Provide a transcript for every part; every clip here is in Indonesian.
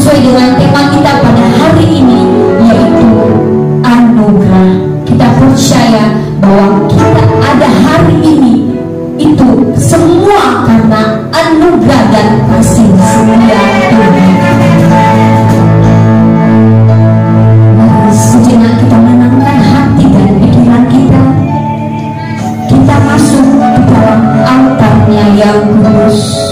sesuai dengan tema kita pada hari ini, yaitu anugerah. Kita percaya bahwa kita ada hari ini itu semua karena anugerah dan kasih setia Tuhan. Mari sejenak kita menenangkan hati dan pikiran kita. Kita masuk ke dalam altarnya yang kudus.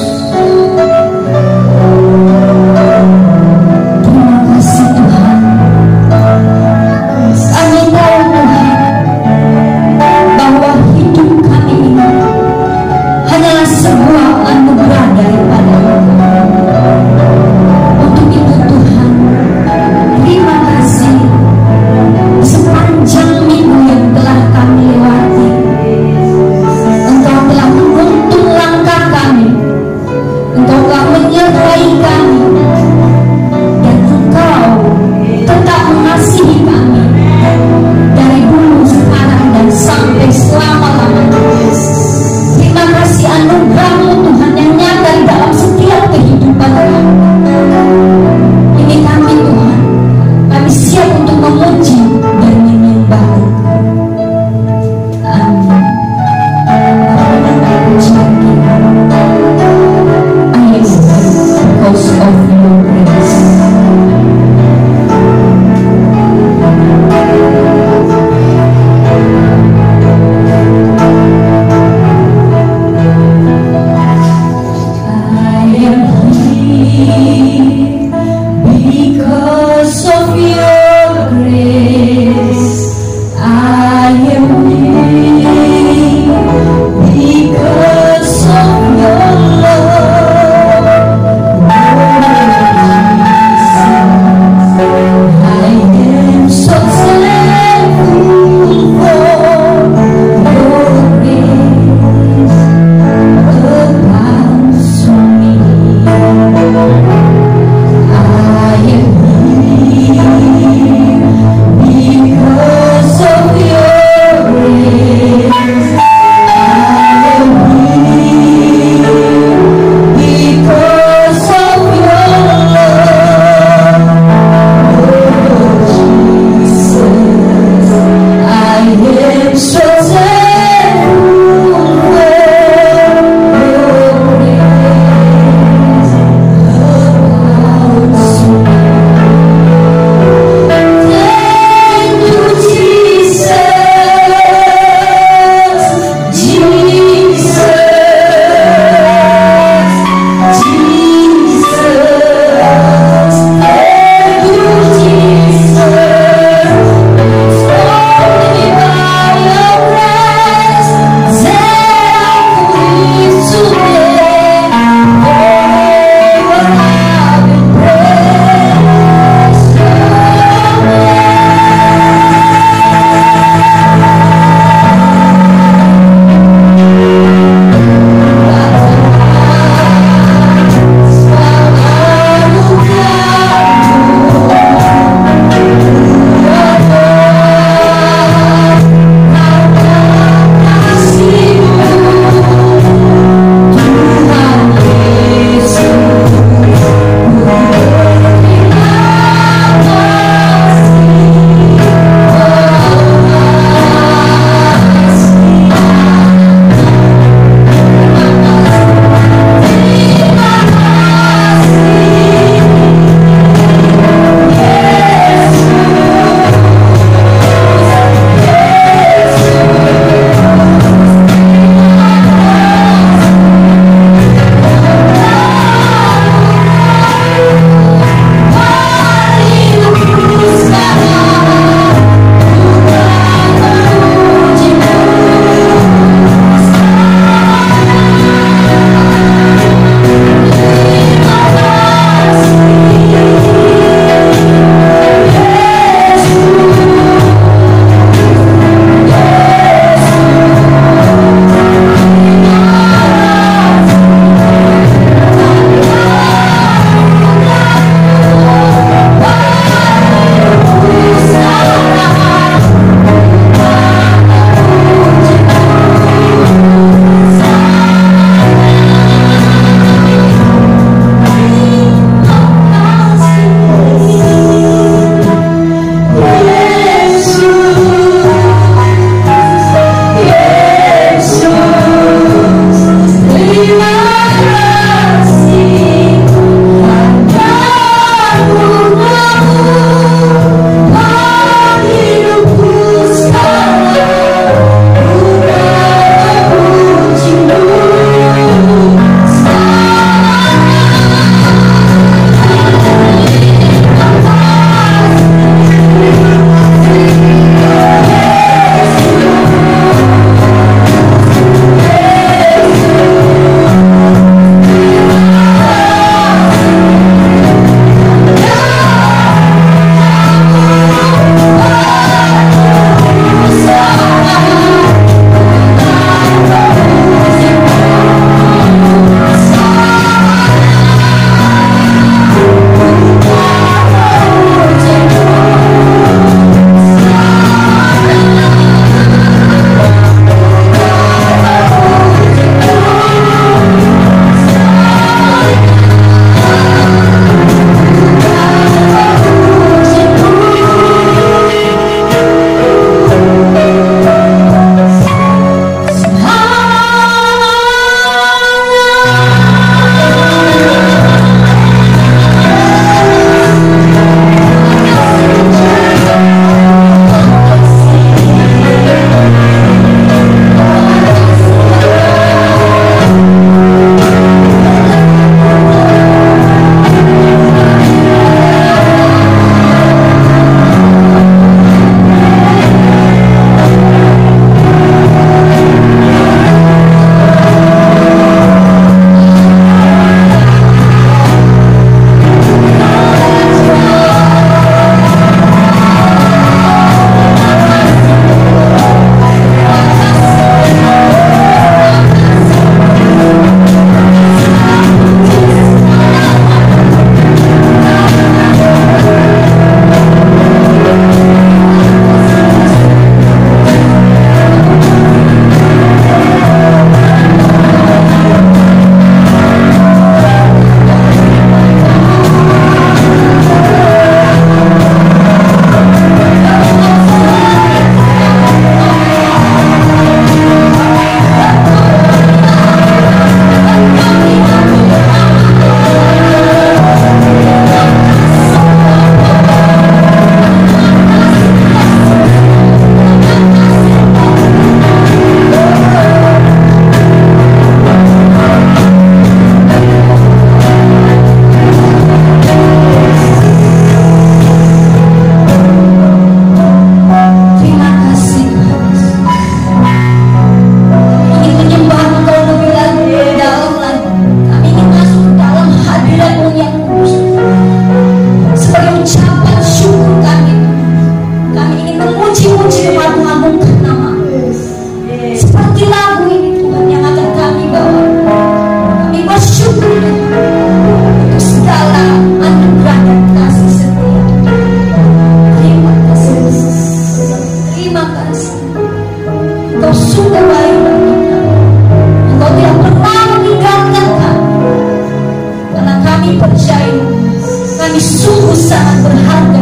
sangat berharga.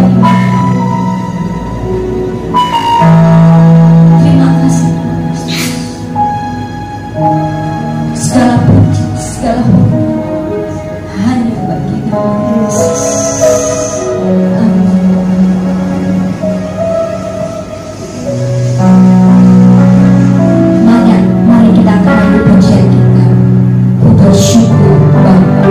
Terima kasih. Segala puji, segala hormat hanya bagi Yesus. Mari kita akan ambil pujian kita. Ku bersyukur Bapa.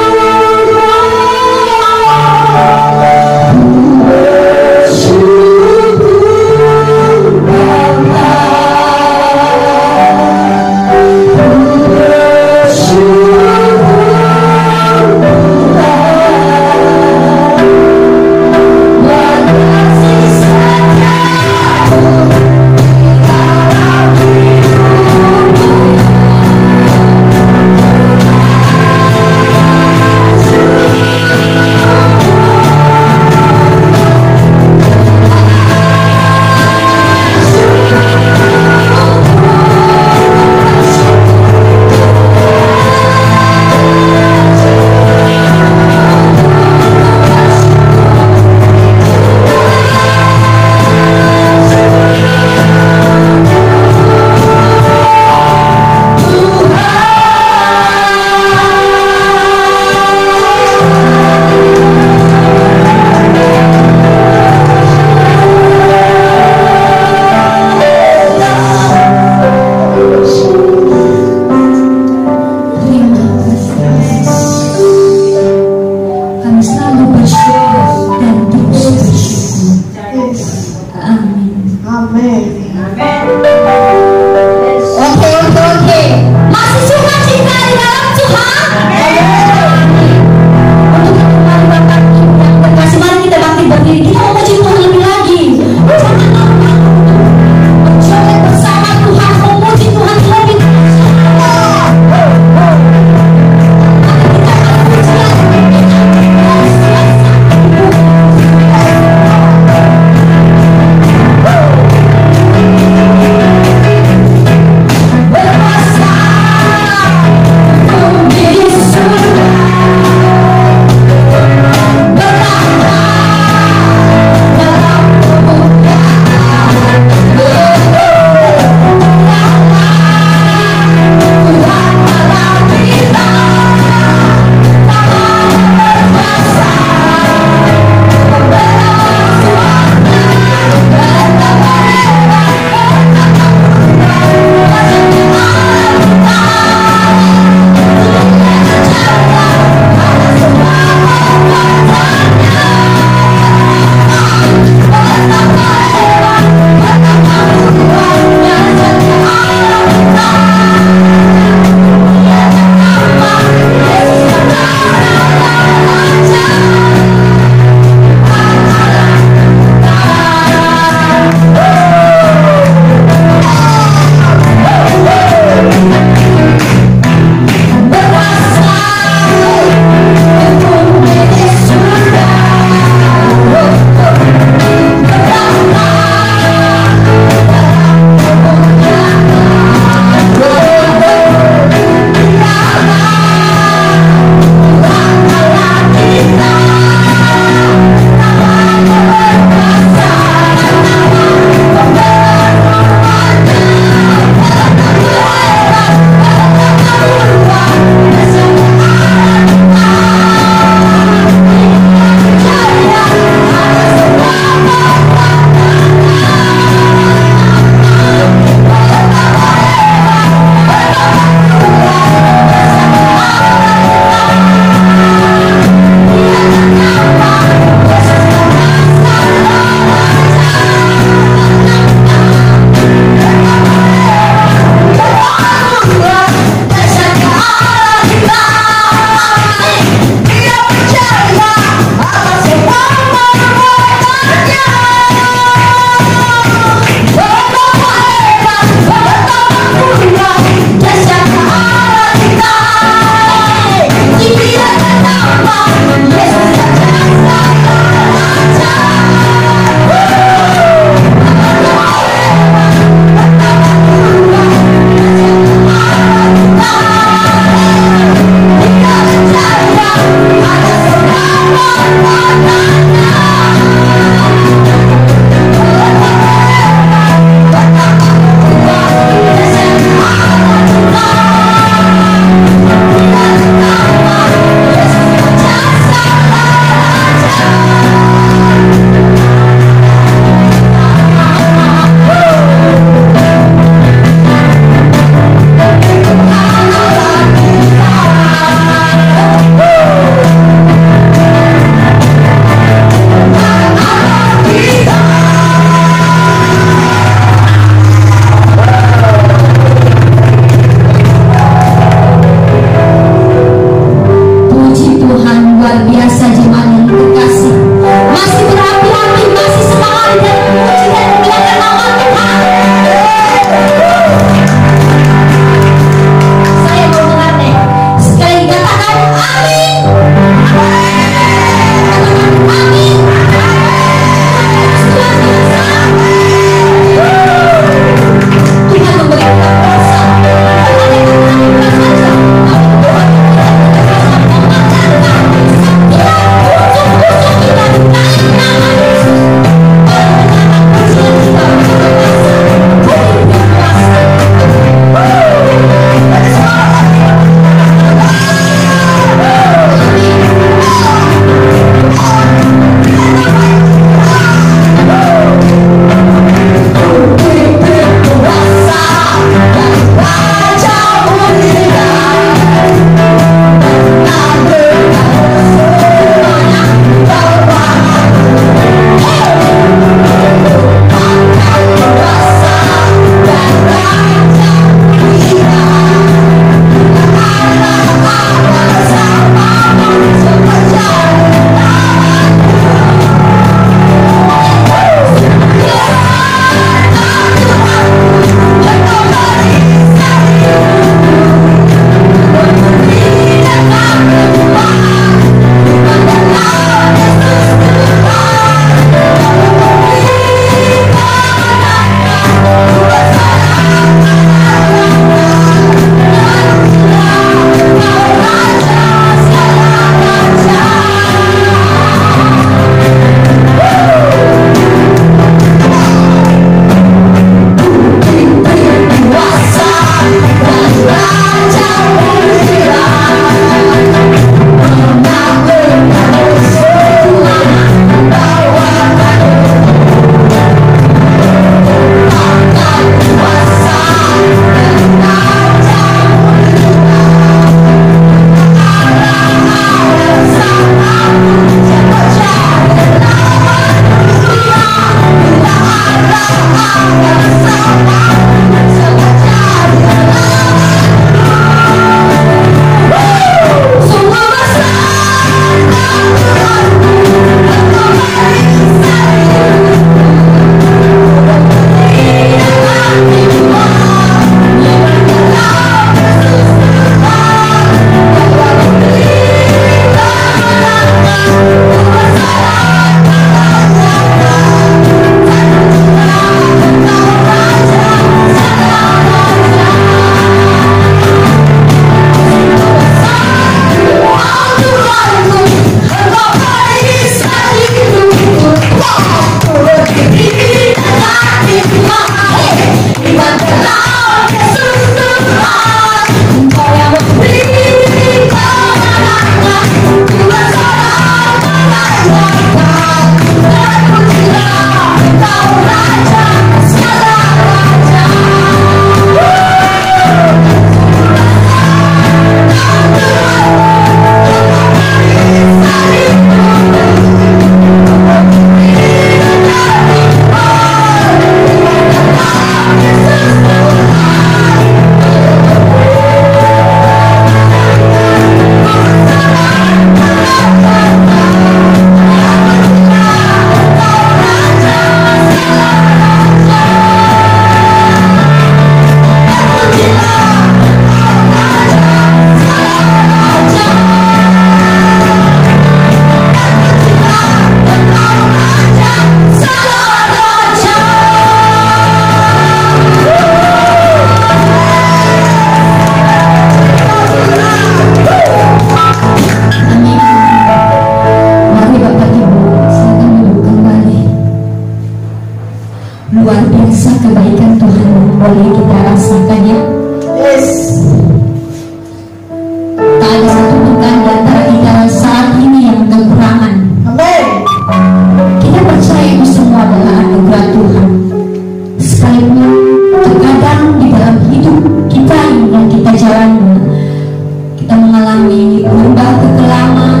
di lembah kekelaman,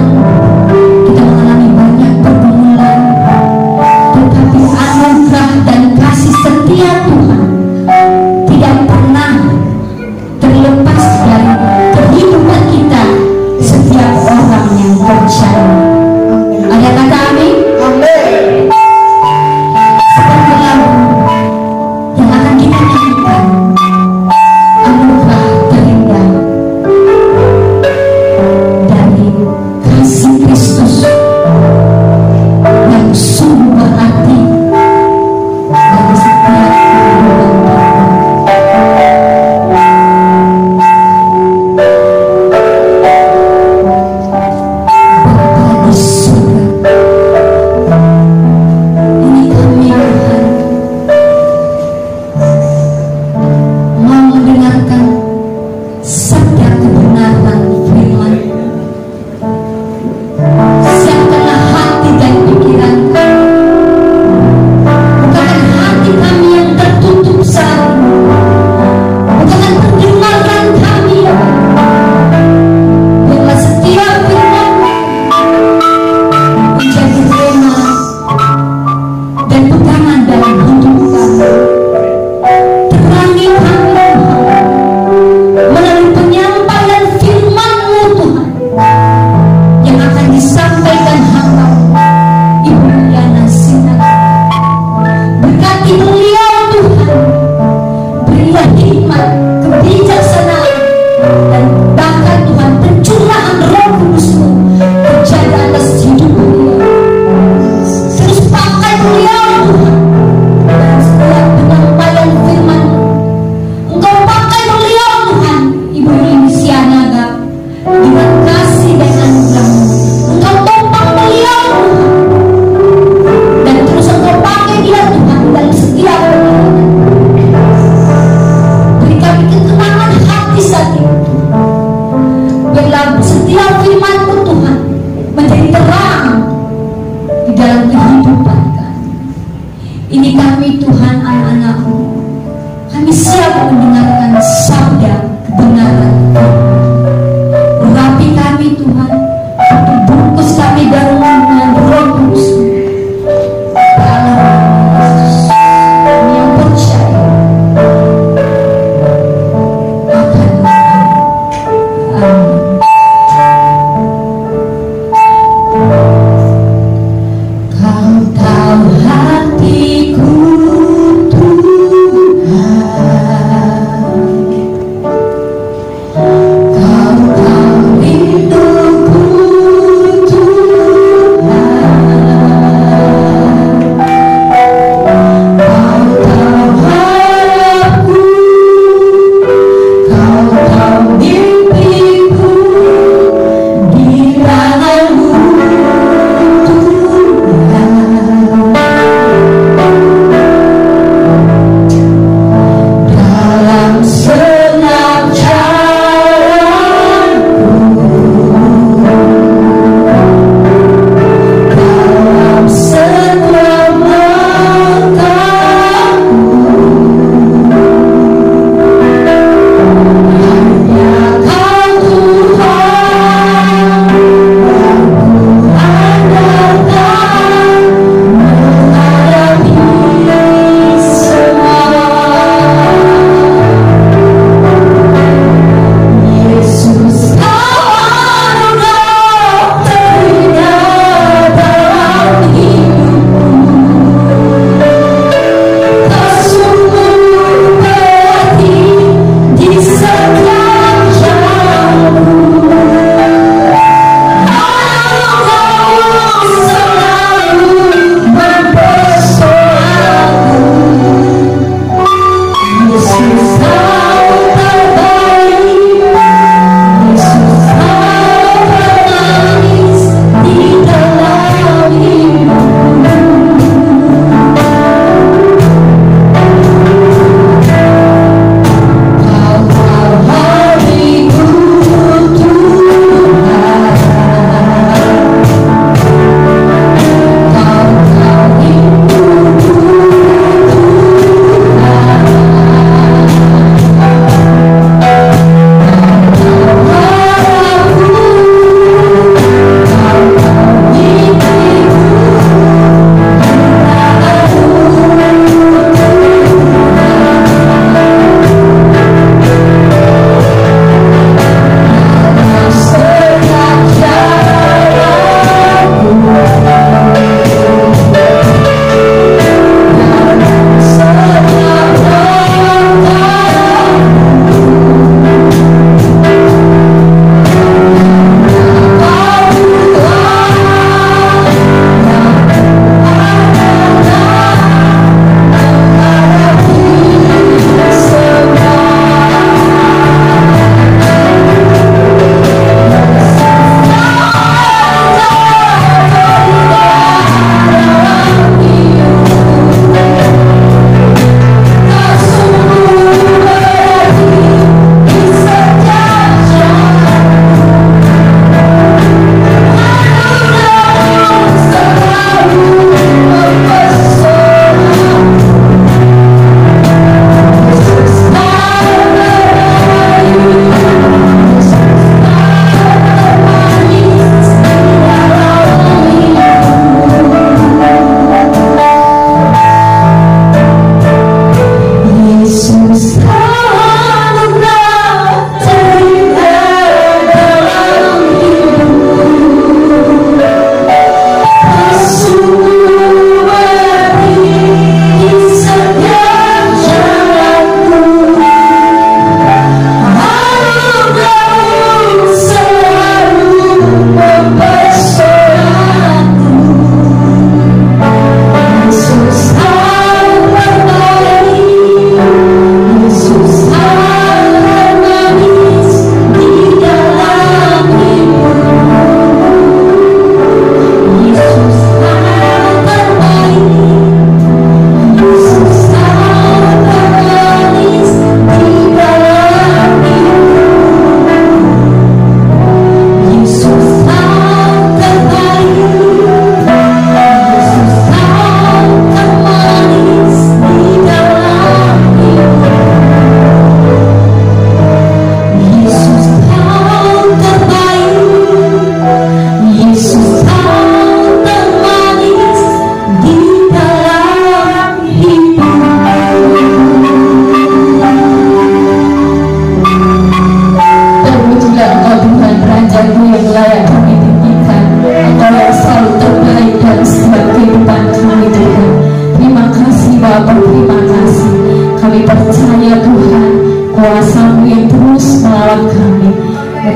kita mengalami banyak pergumulan, tetapi anugerah dan kasih setia Tuhan tidak pernah terlepas dari kehidupan kita setiap orang yang percaya. Ada kata amin? Amin. Seperti lagu yang akan kita nyanyikan, anugerah terindah dari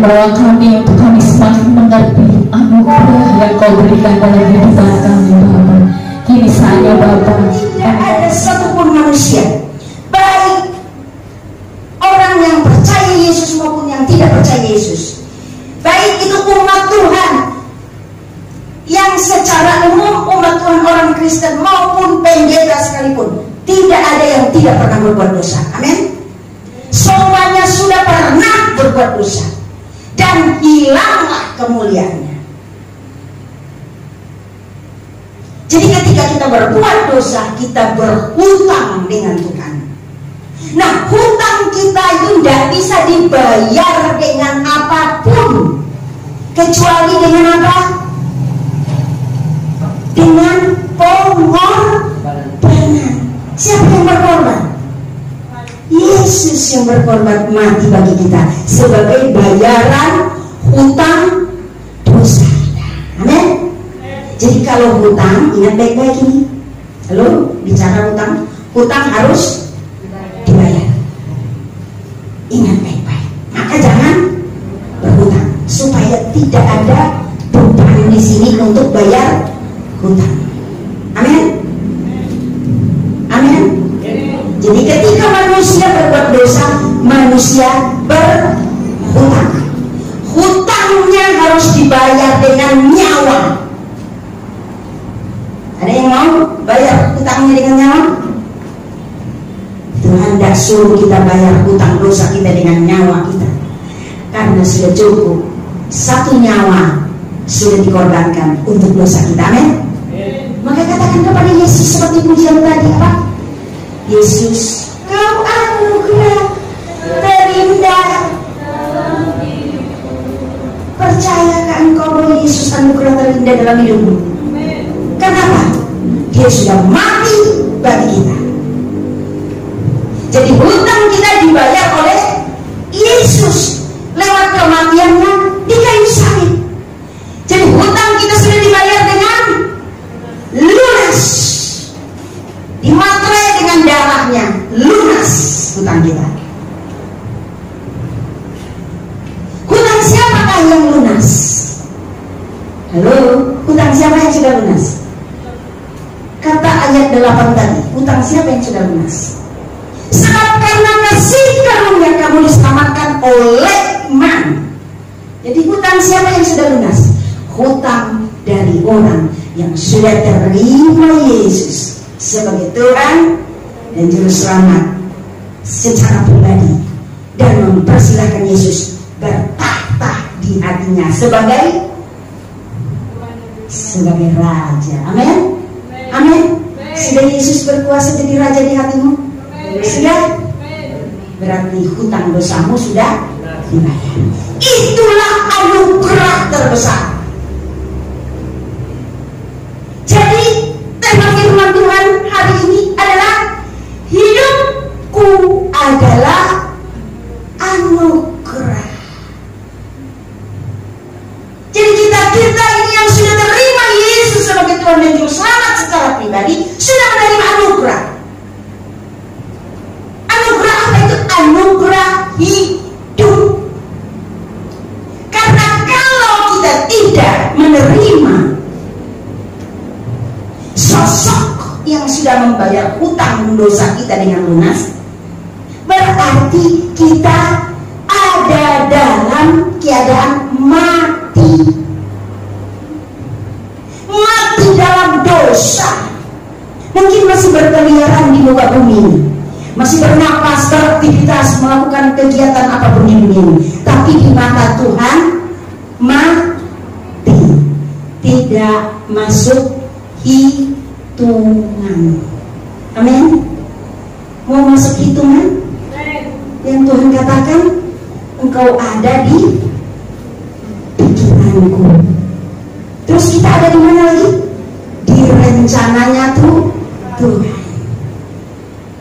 membawa kami untuk kami semakin mengerti anugerah yang kau berikan dalam kehidupan kami Bapa. Kini saja Bapa, tidak ada satupun manusia, baik orang yang percaya Yesus maupun yang tidak percaya Yesus, baik itu umat Tuhan yang secara umum umat Tuhan orang Kristen maupun pendeta sekalipun, tidak ada yang tidak pernah berbuat dosa. Amin. Semuanya sudah pernah berbuat dosa dan hilanglah kemuliaannya. Jadi ketika kita berbuat dosa, kita berhutang dengan Tuhan. Nah, hutang kita itu tidak bisa dibayar dengan apapun, kecuali dengan apa? Dengan pengorbanan. Siapa yang berkorban? Yesus yang berkorban mati bagi kita sebagai bayaran hutang dosa kita. Amin. Jadi kalau hutang, ingat baik-baik ini. Halo, bicara hutang, hutang harus dibayar. Ingat baik-baik. Maka jangan berhutang supaya tidak ada beban di sini untuk bayar hutang. Amin. Amin. Jadi ketika manusia berbuat dosa, manusia berhutang. Hutangnya harus dibayar dengan nyawa. Ada yang mau bayar hutangnya dengan nyawa? Tuhan tidak suruh kita bayar hutang dosa kita dengan nyawa kita, karena sudah cukup satu nyawa sudah dikorbankan untuk dosa kita. Amin. Maka katakan kepada Yesus seperti pujian tadi apa? Yesus, kau anugerah terindah. Percayakah engkau bahwa Yesus anugerah terindah dalam hidupmu? Kenapa? Dia sudah mati bagi kita. Jadi hutang kita dibayar oleh Yesus lewat kematiannya di kayu salib. Jadi hutang kita sudah dibayar dengan lunas, dimaterai dengan darahnya, lunas hutang kita. Hutang siapakah yang lunas? Halo, hutang siapa yang sudah lunas? Kata ayat 8 tadi, hutang siapa yang sudah lunas? Sebab karena kasih karunia kamu diselamatkan oleh iman. Jadi hutang siapa yang sudah lunas? Hutang dari orang yang sudah terima Yesus sebagai Tuhan dan Juru Selamat secara pribadi, dan mempersilahkan Yesus bertahta di hatinya sebagai Raja. Amin. Amin. Sudah Yesus berkuasa jadi Raja di hatimu? Sudah? Berarti hutang dosamu sudah dibayar. Itulah anugerah terbesar. Jadi tema firman Tuhan hari ini adalah hidupku adalah anugerah. Jadi kita ini yang sudah terima Yesus sebagai Tuhan dan Juru Selamat secara pribadi sudah menerima anugerah. Anugerah apa itu? Anugerah hidup. Karena kalau kita tidak menerima sosok yang sudah membayar hutang dosa kita dengan lunas, berarti kita ada dalam keadaan mati dalam dosa. Mungkin masih berkeliaran di muka bumi, masih bernapas, beraktivitas, melakukan kegiatan apapun di dunia ini, tapi di mata Tuhan mati, tidak masuk hitungan. Amin. Mau masuk hitungan? Yang Tuhan katakan, engkau ada di pikiranku. Terus kita ada di mana lagi? Di rencananya Tuhan.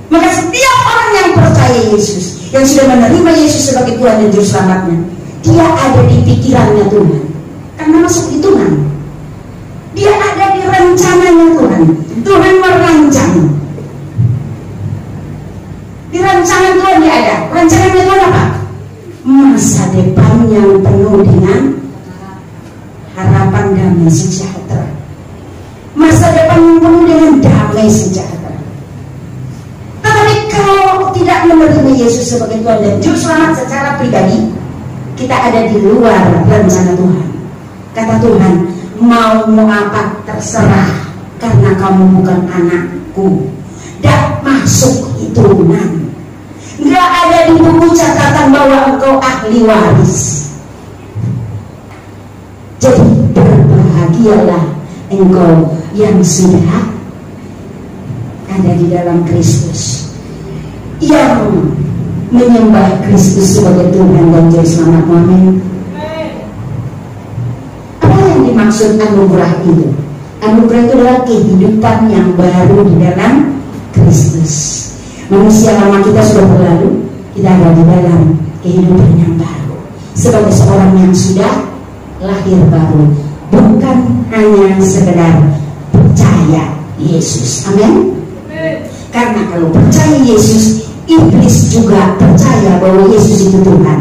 Maka setiap orang yang percaya Yesus, yang sudah menerima Yesus sebagai Tuhan dan Juru Selamatnya, dia ada di pikirannya Tuhan, karena masuk hitungan. Dia ada di rencananya Tuhan. Tuhan merancang. Di rancangan Tuhan dia ada. Rancangannya Tuhan apa? Masa depan yang penuh damai sejahtera. Masa depan yang penuh dengan damai sejahtera. Tetapi kalau tidak menerima Yesus sebagai Tuhan dan Juru Selamat secara pribadi, kita ada di luar rencana Tuhan. Kata Tuhan, mau apa terserah, karena kamu bukan anakku. Dak masuk hitungan. Nggak ada di buku catatan bahwa engkau ahli waris. Jadi berbahagialah engkau yang sudah ada di dalam Kristus, yang menyembah Kristus sebagai Tuhan dan Juru Selamat. Amin. Apa yang dimaksud anugerah itu? Anugerah itu adalah kehidupan yang baru di dalam Kristus. Manusia lama kita sudah berlalu, kita ada di dalam kehidupan yang baru sebagai seorang yang sudah lahir baru, bukan hanya sekedar percaya Yesus. Amin. Karena kalau percaya Yesus, iblis juga percaya bahwa Yesus itu Tuhan.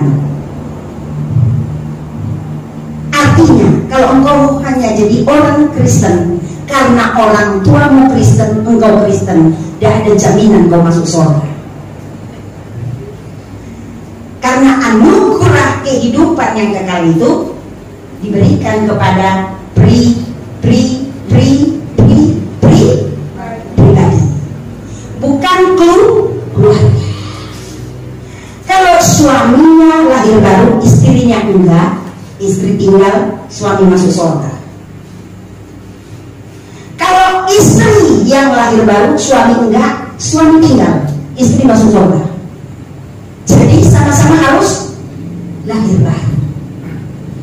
Artinya kalau engkau hanya jadi orang Kristen karena orang tuamu Kristen, engkau Kristen, tidak ada jaminan engkau masuk surga. Karena anugerah kehidupan yang kekal itu diberikan kepada pribadi, bukan keluarga. Kalau suaminya lahir baru, istrinya enggak, istri tinggal, suami masuk surga. Kalau istri yang lahir baru, suami enggak, suami tinggal, istri masuk surga. Jadi sama-sama harus lahir baru.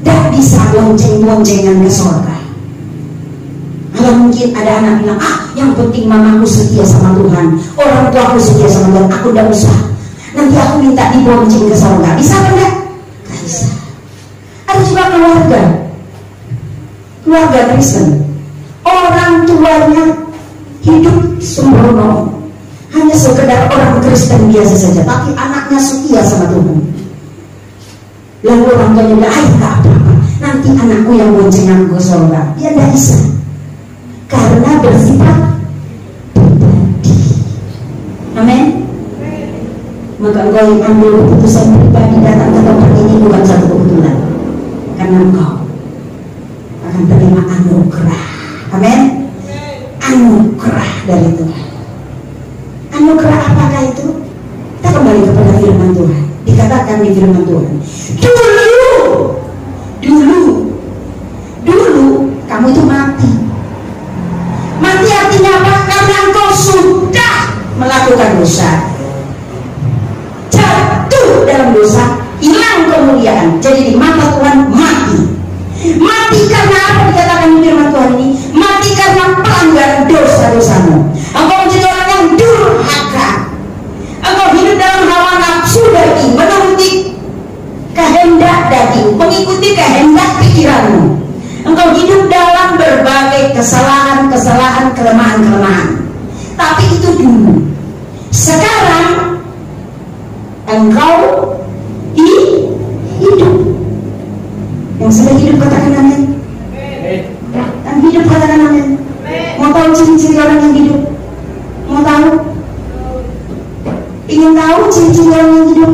Tidak bisa bonceng-boncengan ke surga. Kalau mungkin ada anak bilang, yang penting mamaku setia sama Tuhan, orang tuaku setia sama Tuhan, aku tidak usah. Nanti aku minta dibonceng ke surga. Bisa apa enggak? Tidak bisa. Ada juga keluarga Kristen, orang tuanya hidup sembrono, hanya sekedar orang Kristen biasa saja, tapi anaknya setia sama Tuhan. Lalu orang tuanya bilang, tak apa-apa, nanti anakku yang bonceng aku ke surga. Dia tidak bisa, karena bersifat pribadi. Amin. Maka engkau yang ambil keputusan pribadi datang ke tempat ini bukan satu kebetulan, karena engkau akan terima anugerah. Amin. Anugerah dari Tuhan. Anugerah apakah itu? Kita kembali kepada firman Tuhan. Dikatakan di firman Tuhan, dulu kamu itu mati. Mati artinya apa? Karena engkau sudah melakukan dosa, jatuh dalam dosa, hilang kemuliaan. Jadi di mata Tuhan mati. Mati karena apa? Dikatakan di firman Tuhan ini, mati karena pelanggaran dosa-dosamu. Engkau menjadi orang yang durhaka. Engkau hidup dalam hawa nafsu daging, menuruti kehendak daging, mengikuti kehendak pikiranmu. Engkau hidup dalam berbagai kesalahan, kelemahan. Tapi itu dulu. Sekarang engkau hidup. Yang sudah hidup katakan amin. Yang hidup katakan amin. Mau tahu ciri-ciri orang yang hidup? Mau tahu? Ingin tahu ciri-ciri orang yang hidup?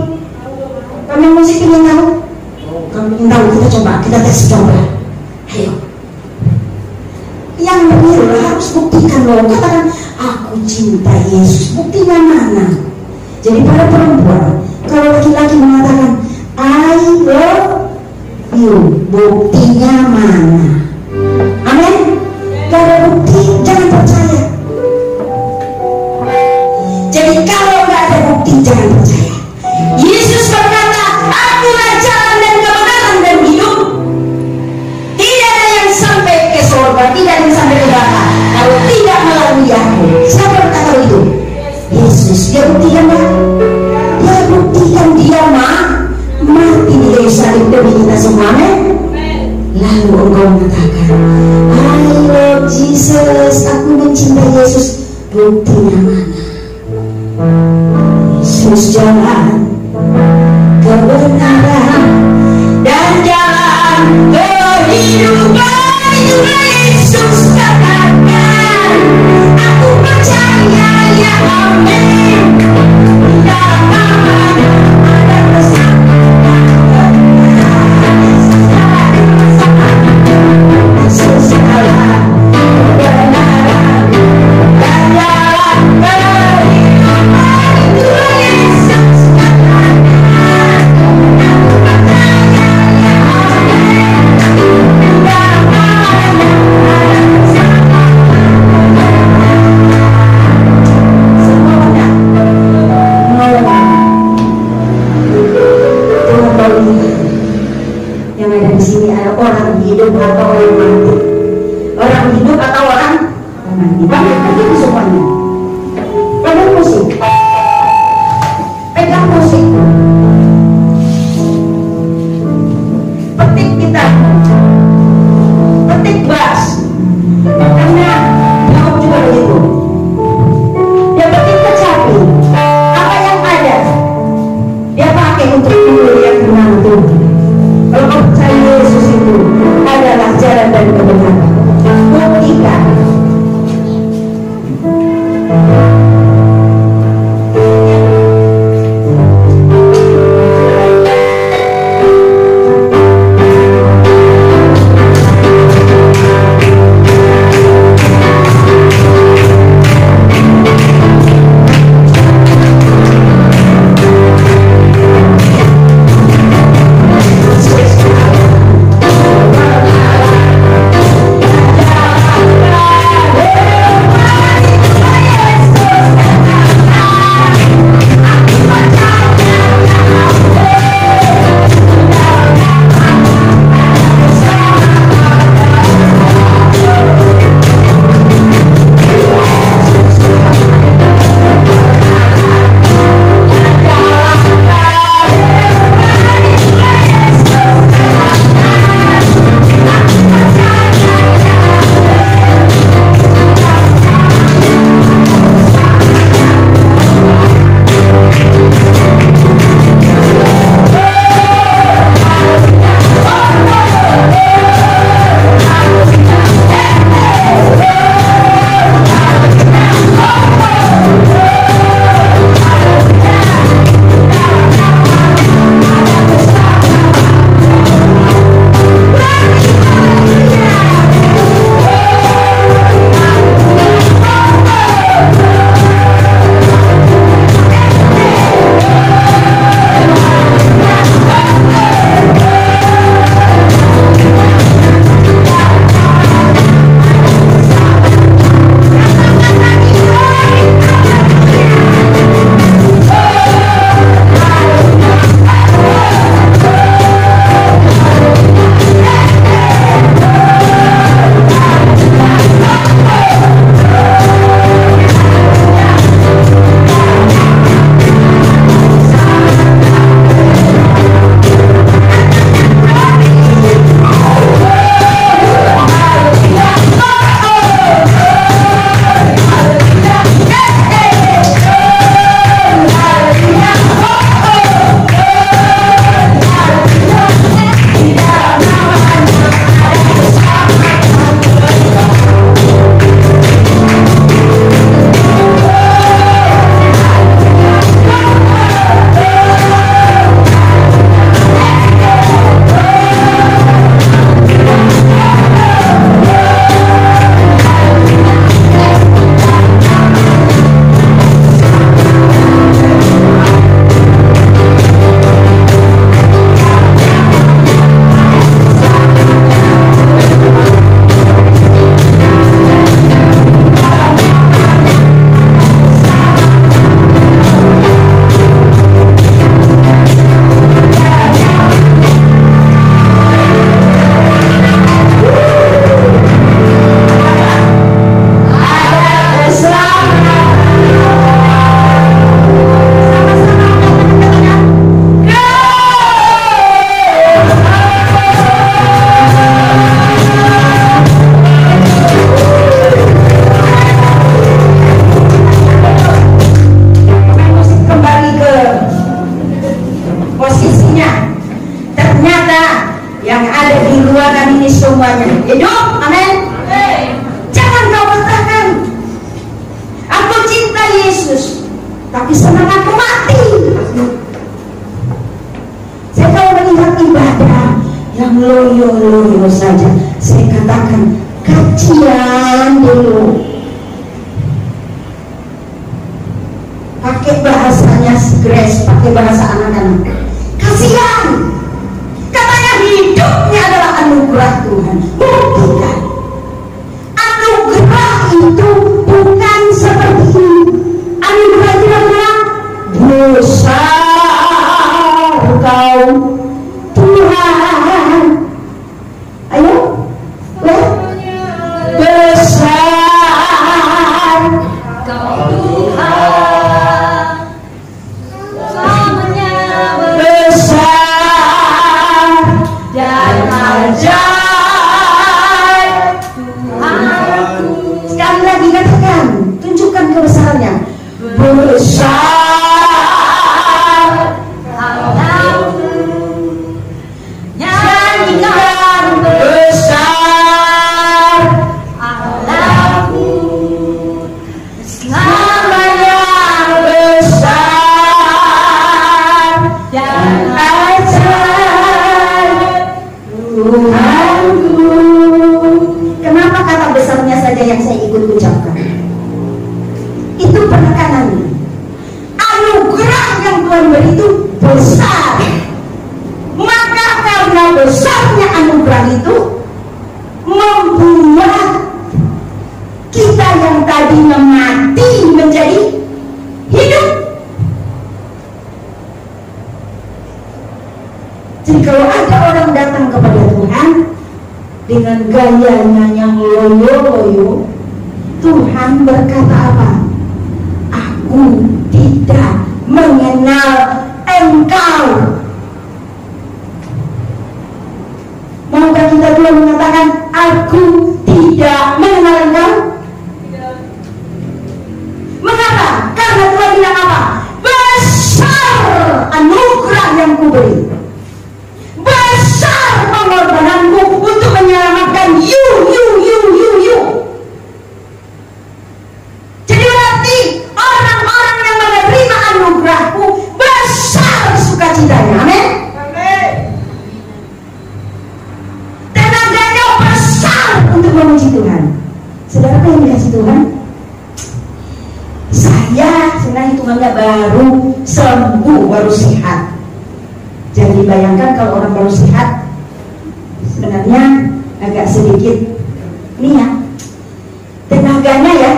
Kamu musik ingin tahu? Kamu ingin tahu? Kita tes coba. Ayo. Yang benar harus buktikan loh. Katakan, aku cinta Yesus. Buktinya mana? Jadi para perempuan, kalau laki-laki mengatakan I love you, buktinya mana? Amin. Gak ada bukti, jangan percaya. Jadi kalau gak ada bukti, jangan percaya. Yesus berkata, akulah jalan dan kebenaran dan hidup. Tidak ada yang sampai ke surga, tidak ada yang sampai ke neraka kalau tidak melalui aku. Siapa berkata itu? Yesus. Dia buktikan apa? Dia buktikan dia mati di kayu salib demi kita semua. Lalu engkau mengatakan, I love Jesus, aku mencintai Yesus. Buktinya mana? Yesus jalan kebenaran dan jalan kehidupan. mandi. Bangun pergi semuanya. Pegang musik. Pegang musik. Petik gitar. Petik bass. Karena Yakob juga begitu. Dia petik kecapi. Apa yang ada dia pakai untuk yang menantu. Kalau kau percaya Yesus itu adalah jalan dan kebenaran, buktikan. tapi senang aku mati. Saya kalau melihat ibadah yang loyo-loyo saja, saya katakan kajian dulu. Pakai bahasanya Grace, pakai bahasa anak-anak. Kasihan. Katanya hidupnya adalah anugerah Tuhan. Buktikan. Anugerah itu bukan seperti ini. Anugerah itu adalah besar Kau Tuhan. Ayo, besar membuat kita yang tadinya mati menjadi hidup. Jadi kalau ada orang datang kepada Tuhan dengan gayanya yang loyo-loyo, Tuhan berkata apa? Aku tidak mengenal engkau. Maukah kita Tuhan mengatakan aku tidak mengenal engkau? Mengapa? Karena Tuhan bilang apa? Besar anugerah yang kuberi, besar pengorbananku untuk menyelamatkan you. Jadi berarti orang-orang yang menerima anugerahku besar sukacitanya. Amin. Tenaganya besar untuk memuji Tuhan. Saudara, apa yang dikasih Tuhan? Saya sebenarnya hitungannya baru sembuh, baru sehat. Jadi bayangkan kalau orang baru sehat, sebenarnya agak sedikit ini ya, tenaganya ya,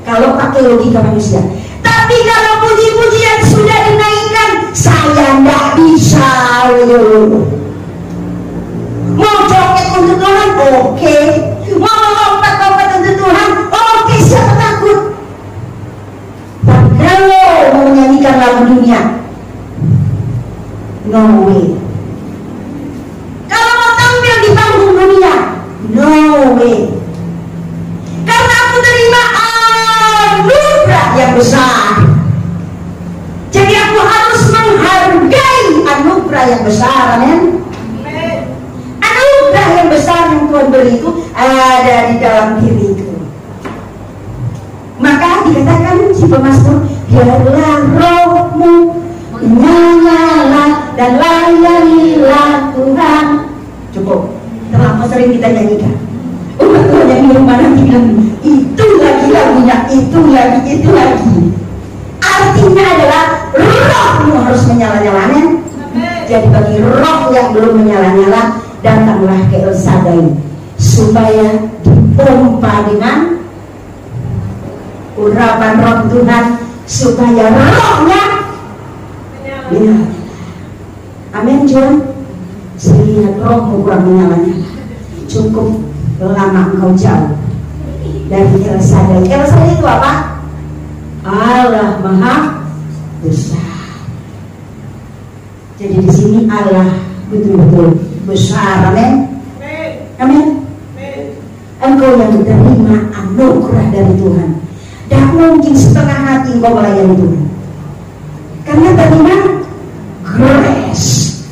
kalau pakai logika manusia. Tapi kalau puji-pujian sudah dinaikkan, saya nggak bisa. Mau joget untuk Tuhan, oke. Mau lompat-lompat untuk Tuhan, oke, siapa takut. Tapi kalau mau menyanyikan lagu dunia, no way. Kalau mau tampil di panggung dunia, no way. Karena aku terima anugerah yang besar. Jadi aku harus menghargai anugerah yang besar. Amin. Anugerah yang besar yang Tuhan beri itu ada di dalam diriku. Maka dikatakan si pemazmur, biarlah rohmu menyala dan layanilah Tuhan. Cukup, terlalu sering kita nyanyikan. Umat Tuhan yang di rumah nanti bilang, itu lagi lagunya, itu lagi. Artinya adalah rohmu harus menyala-nyala. Amin. Jadi bagi roh yang belum menyala-nyala, datanglah ke El Shaddai supaya dipompa dengan urapan roh Tuhan, supaya rohnya menyala. Amin. John, saya lihat rohmu kurang menyala-nyala. Cukup lama engkau jauh dari El Shaddai. El Shaddai itu apa? Allah Maha Besar. Jadi di sini Allah betul-betul besar. Amin. Amin. Engkau yang menerima anugerah dari Tuhan, dan mungkin setengah hati engkau melayani Tuhan karena terima grace.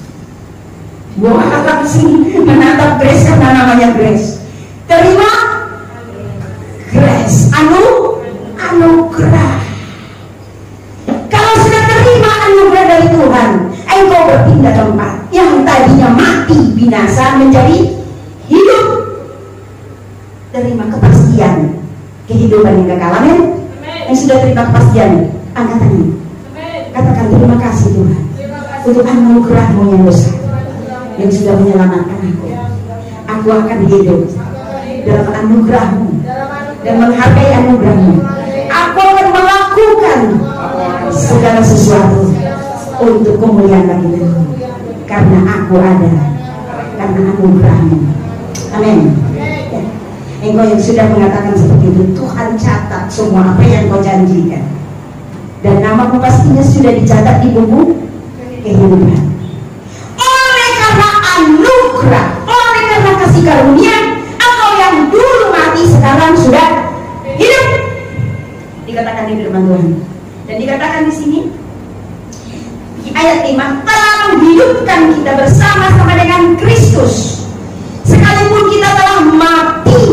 Bukan kata di sini menatap grace karena namanya grace. Terima grace, anugerah. Kalau sudah terima anugerah dari Tuhan, engkau berpindah tempat. Yang tadinya mati binasa menjadi hidup. Terima kepastian kehidupan yang kekal. Amin. Yang sudah terima kepastian, angkat tangan. Katakan terima kasih Tuhan untuk anugerah-Mu yang besar yang sudah menyelamatkan aku. Aku akan hidup dalam anugerah-Mu dan menghargai anugerah-Mu. Aku akan melakukan segala sesuatu untuk kemuliaan bagi-Mu, karena aku ada, karena anugerah-Mu. Amin. Ya. Engkau yang sudah mengatakan seperti itu, Tuhan catat semua apa yang kau janjikan, dan namamu pastinya sudah dicatat di buku kehidupan. Oleh karena anugerah, oleh karena kasih karunia, engkau yang dulu mati sekarang sudah hidup. Dikatakan di firman Tuhan, dan dikatakan di sini di ayat 5, telah menghidupkan kita bersama-sama dengan Kristus, sekalipun kita telah mati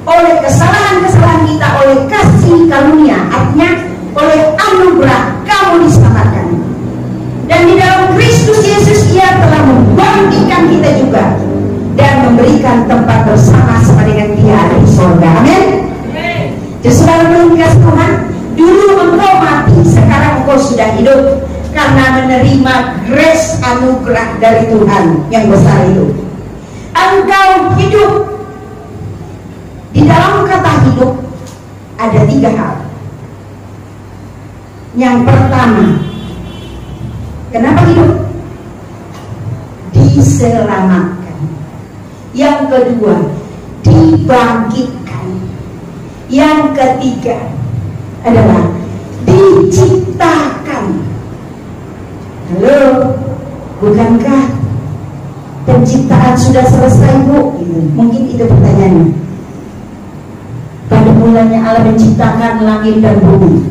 oleh kesalahan-kesalahan kita, oleh kasih karunia, artinya oleh anugerah kamu diselamatkan. Dan di dalam Kristus Yesus Ia telah membangkitkan kita juga dan memberikan tempat bersama-sama dengan Dia di surga. Amin. Jadi saudara mengingat Tuhan, dulu engkau mati, sekarang engkau sudah hidup karena menerima grace anugerah dari Tuhan yang besar itu. Engkau hidup yang pertama, kenapa hidup? Diselamatkan. Yang kedua, dibangkitkan. Yang ketiga adalah diciptakan. Halo, bukankah penciptaan sudah selesai, Bu? Mungkin itu pertanyaannya. Pada mulanya Allah menciptakan langit dan bumi,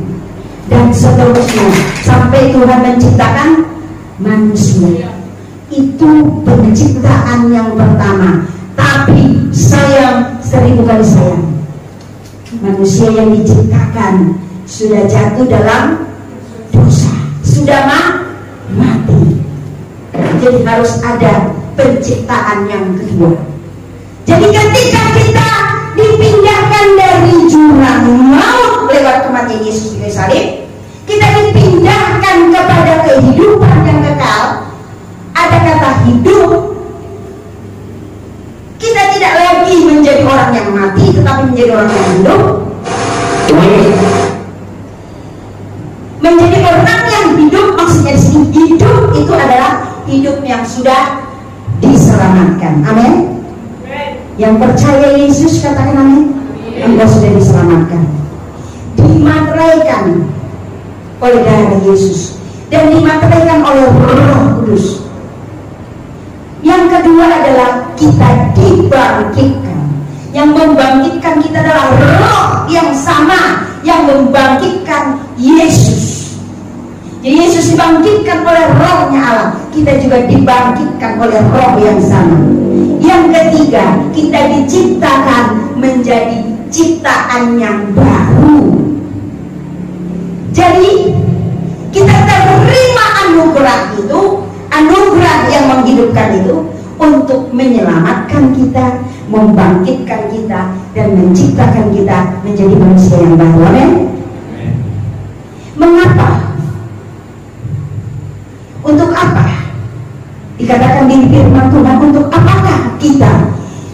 dan seterusnya sampai Tuhan menciptakan manusia. Itu penciptaan yang pertama. Tapi sayang, 1000 kali sayang, manusia yang diciptakan sudah jatuh dalam dosa, sudah mati. Jadi harus ada penciptaan yang kedua. Jadi ketika kita dipindahkan dari jurang maut lewat kematian Yesus di kayu salib, kita dipindahkan kepada kehidupan yang kekal. Ada kata hidup. Kita tidak lagi menjadi orang yang mati, tetapi menjadi orang yang hidup. Menjadi orang yang hidup, maksudnya di sini hidup itu adalah hidup yang sudah diselamatkan. Amin. Yang percaya Yesus katakan amin. Anda sudah diselamatkan, dimateraikan oleh darah Yesus, dan dimateraikan oleh Roh Kudus. Yang kedua adalah kita dibangkitkan. Yang membangkitkan kita adalah Roh yang sama yang membangkitkan Yesus. Jadi Yesus dibangkitkan oleh Rohnya Allah, kita juga dibangkitkan oleh Roh yang sama. Yang ketiga, kita diciptakan menjadi ciptaan yang baru. Jadi kita terima anugerah itu, anugerah yang menghidupkan itu, untuk menyelamatkan kita, membangkitkan kita, dan menciptakan kita menjadi manusia yang baru. Amin. Mengapa? Untuk apa? Dikatakan di firman Tuhan, untuk apakah kita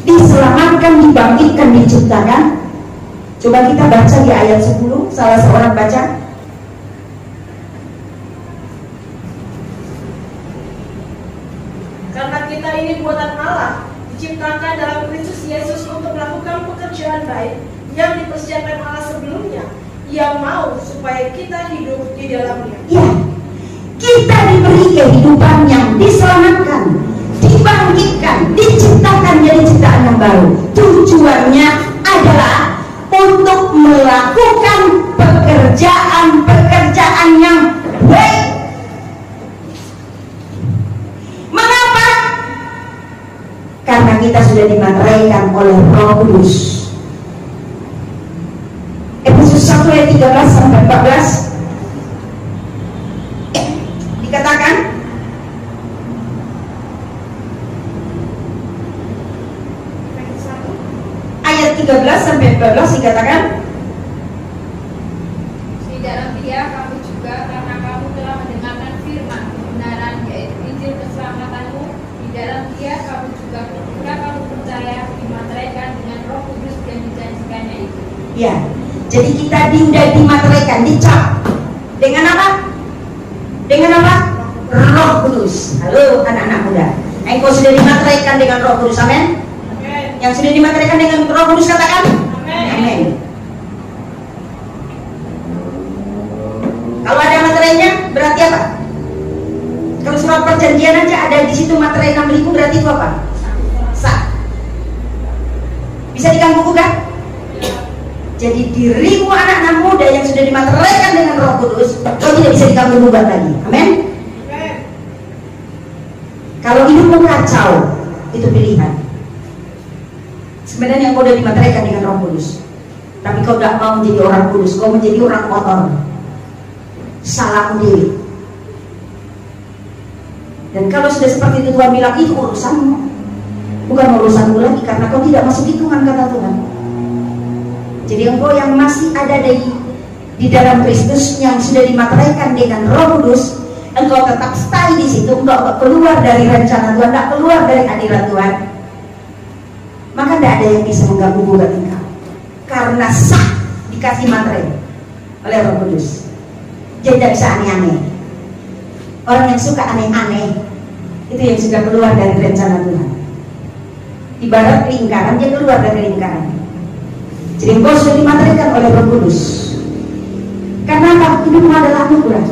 diselamatkan, dibangkitkan, diciptakan? Coba kita baca di ayat 10, salah seorang baca. Karena kita ini buatan Allah, diciptakan dalam Kristus Yesus untuk melakukan pekerjaan baik yang dipersiapkan Allah sebelumnya. Ia mau supaya kita hidup di dalamnya. Ya, kita diberi kehidupan yang diselamatkan, dibangkitkan, diciptakan jadi ciptaan yang baru. Tujuannya adalah untuk melakukan pekerjaan-pekerjaan yang baik. Mengapa? Karena kita sudah dimateraikan oleh Roh Kudus. Efesus 1 ayat 13 sampai 14 dikatakan, ayat 13 sampai 14 dikatakan, di dalam Dia kamu juga, karena kamu telah mendengarkan firman kebenaran, yaitu Injil keselamatanmu. Di dalam Dia kamu juga, ketika kamu percaya, dimateraikan dengan Roh Kudus yang dijanjikannya itu. ya, jadi kita sudah dimateraikan, dicap dengan apa? Dengan apa? Roh Kudus. Halo anak-anak muda, engkau sudah dimateraikan dengan Roh Kudus. Amin. Yang sudah dimateraikan dengan Roh Kudus katakan amin. Kalau ada materainya berarti apa? Kalau surat perjanjian aja ada di situ materai 6.000, berarti itu apa? Sah. Bisa diganggu kan? Jadi dirimu anak-anak muda yang sudah dimateraikan dengan Roh Kudus, kau tidak bisa diganggu gugat lagi. Amin. Kalau hidupmu kacau, itu pilihan. Sebenarnya kau sudah dimateraikan dengan Roh Kudus, tapi kau tidak mau menjadi orang kudus, kau menjadi orang kotor, salah diri. Dan kalau sudah seperti itu, Tuhan bilang itu urusanmu, bukan urusanmu lagi, karena kau tidak masuk hitungan kata Tuhan. Jadi engkau yang masih ada di dalam Kristus, yang sudah dimateraikan dengan Roh Kudus, engkau tetap stay di situ, engkau keluar dari rencana Tuhan, tidak keluar dari hadirat Tuhan, maka tidak ada yang bisa mengganggu gugat engkau, karena sah dikasih materai oleh Roh Kudus. Jadi tidak bisa aneh-aneh. Orang yang suka aneh-aneh itu yang sudah keluar dari rencana Tuhan. Ibarat lingkaran, dia keluar dari lingkaran. Jadi engkau sudah dimaterikan oleh Roh Kudus. Karena apa? Hidupmu adalah anugerah.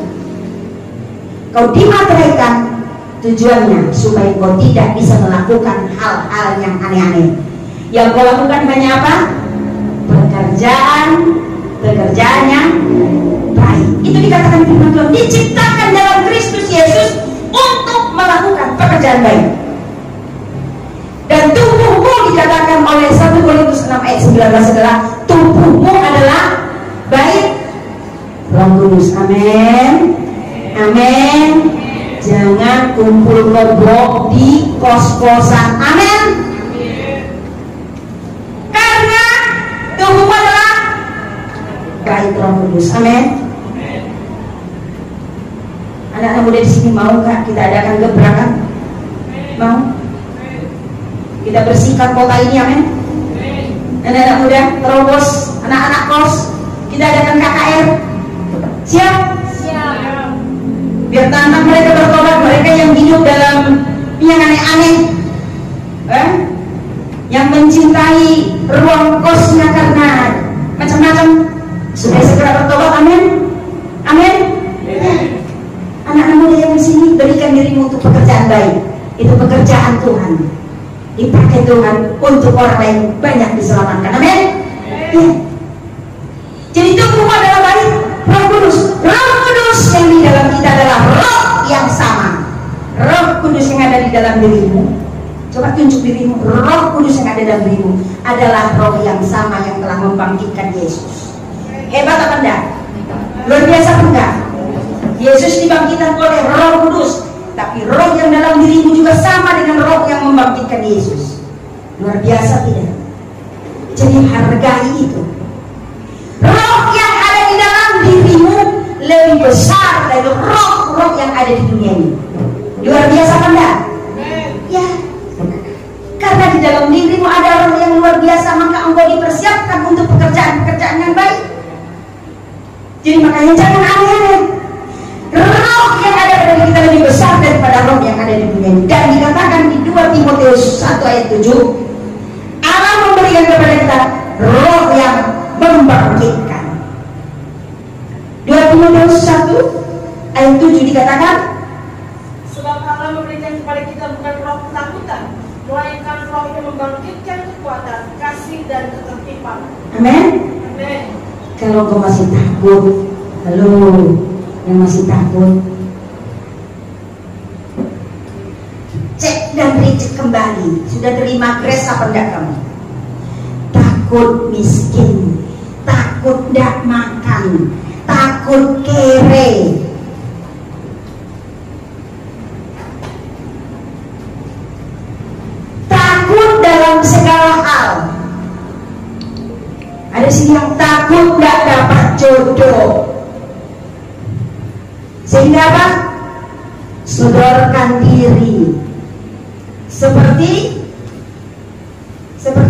Kau dimaterikan, tujuannya supaya kau tidak bisa melakukan hal-hal yang aneh-aneh. Yang kau lakukan hanya apa? Pekerjaan yang baik. Itu dikatakan firman Tuhan, diciptakan dalam Kristus Yesus untuk melakukan pekerjaan baik. Dan tubuhmu dikatakan oleh 1 Korintus 6 ayat 19 adalah tubuhmu adalah baik Roh Kudus. Amin. Amin. Jangan kumpul kebo di kos-kosan. Amin. Karena tubuhmu adalah baik Roh Kudus. Amin. Anak-anak muda di sini mau nggak kita adakan gebrakan? Mau? Kita bersihkan kota ini, amin. Anak-anak muda, terobos, anak-anak kos, kita adakan KKR. Siap? Siap. Biar tanpa mereka bertobat, mereka yang hidup dalam yang aneh-aneh, yang mencintai ruang kosnya karena macam-macam, supaya segera bertobat, amin. Amin. Anak-anak muda yang di sini, berikan dirimu untuk pekerjaan baik. Itu pekerjaan Tuhan. Dipakai Tuhan untuk orang lain banyak diselamatkan. Amin. Ya. Jadi tubuhmu adalah baik Roh Kudus. Roh Kudus yang di dalam kita adalah roh yang sama. Roh Kudus yang ada di dalam dirimu, coba tunjuk dirimu. Roh Kudus yang ada dalam dirimu adalah roh yang sama yang telah membangkitkan Yesus. Hebat apa enggak? Luar biasa apa enggak? Yesus dibangkitkan oleh Roh Kudus, tapi roh yang dalam dirimu juga sama dengan roh yang membangkitkan Yesus. Luar biasa tidak? Jadi hargai itu. Roh yang ada di dalam dirimu lebih besar dari roh-roh yang ada di dunia ini. Luar biasa apa enggak? Ya. Karena di dalam dirimu ada roh yang luar biasa, maka engkau dipersiapkan untuk pekerjaan-pekerjaan yang baik. Jadi makanya jangan aneh-aneh. Roh yang ada pada kita lebih besar daripada roh yang ada di dunia ini. Dan dikatakan di 2 Timotius 1 ayat 7, Allah memberikan kepada kita roh yang membangkitkan. 2 Timotius 1 ayat 7 dikatakan, sebab Allah memberikan kepada kita bukan roh ketakutan, melainkan roh yang membangkitkan kekuatan, kasih dan ketertiban. amin. Amin. Kalau kau masih takut, halo, yang masih takut, cek dan recek kembali. Sudah terima grace apa enggak kamu? Takut miskin, takut enggak makan, takut kere, takut dalam segala hal. Ada sih yang takut enggak dapat jodoh. Sehingga apa? Sodorkan diri. Seperti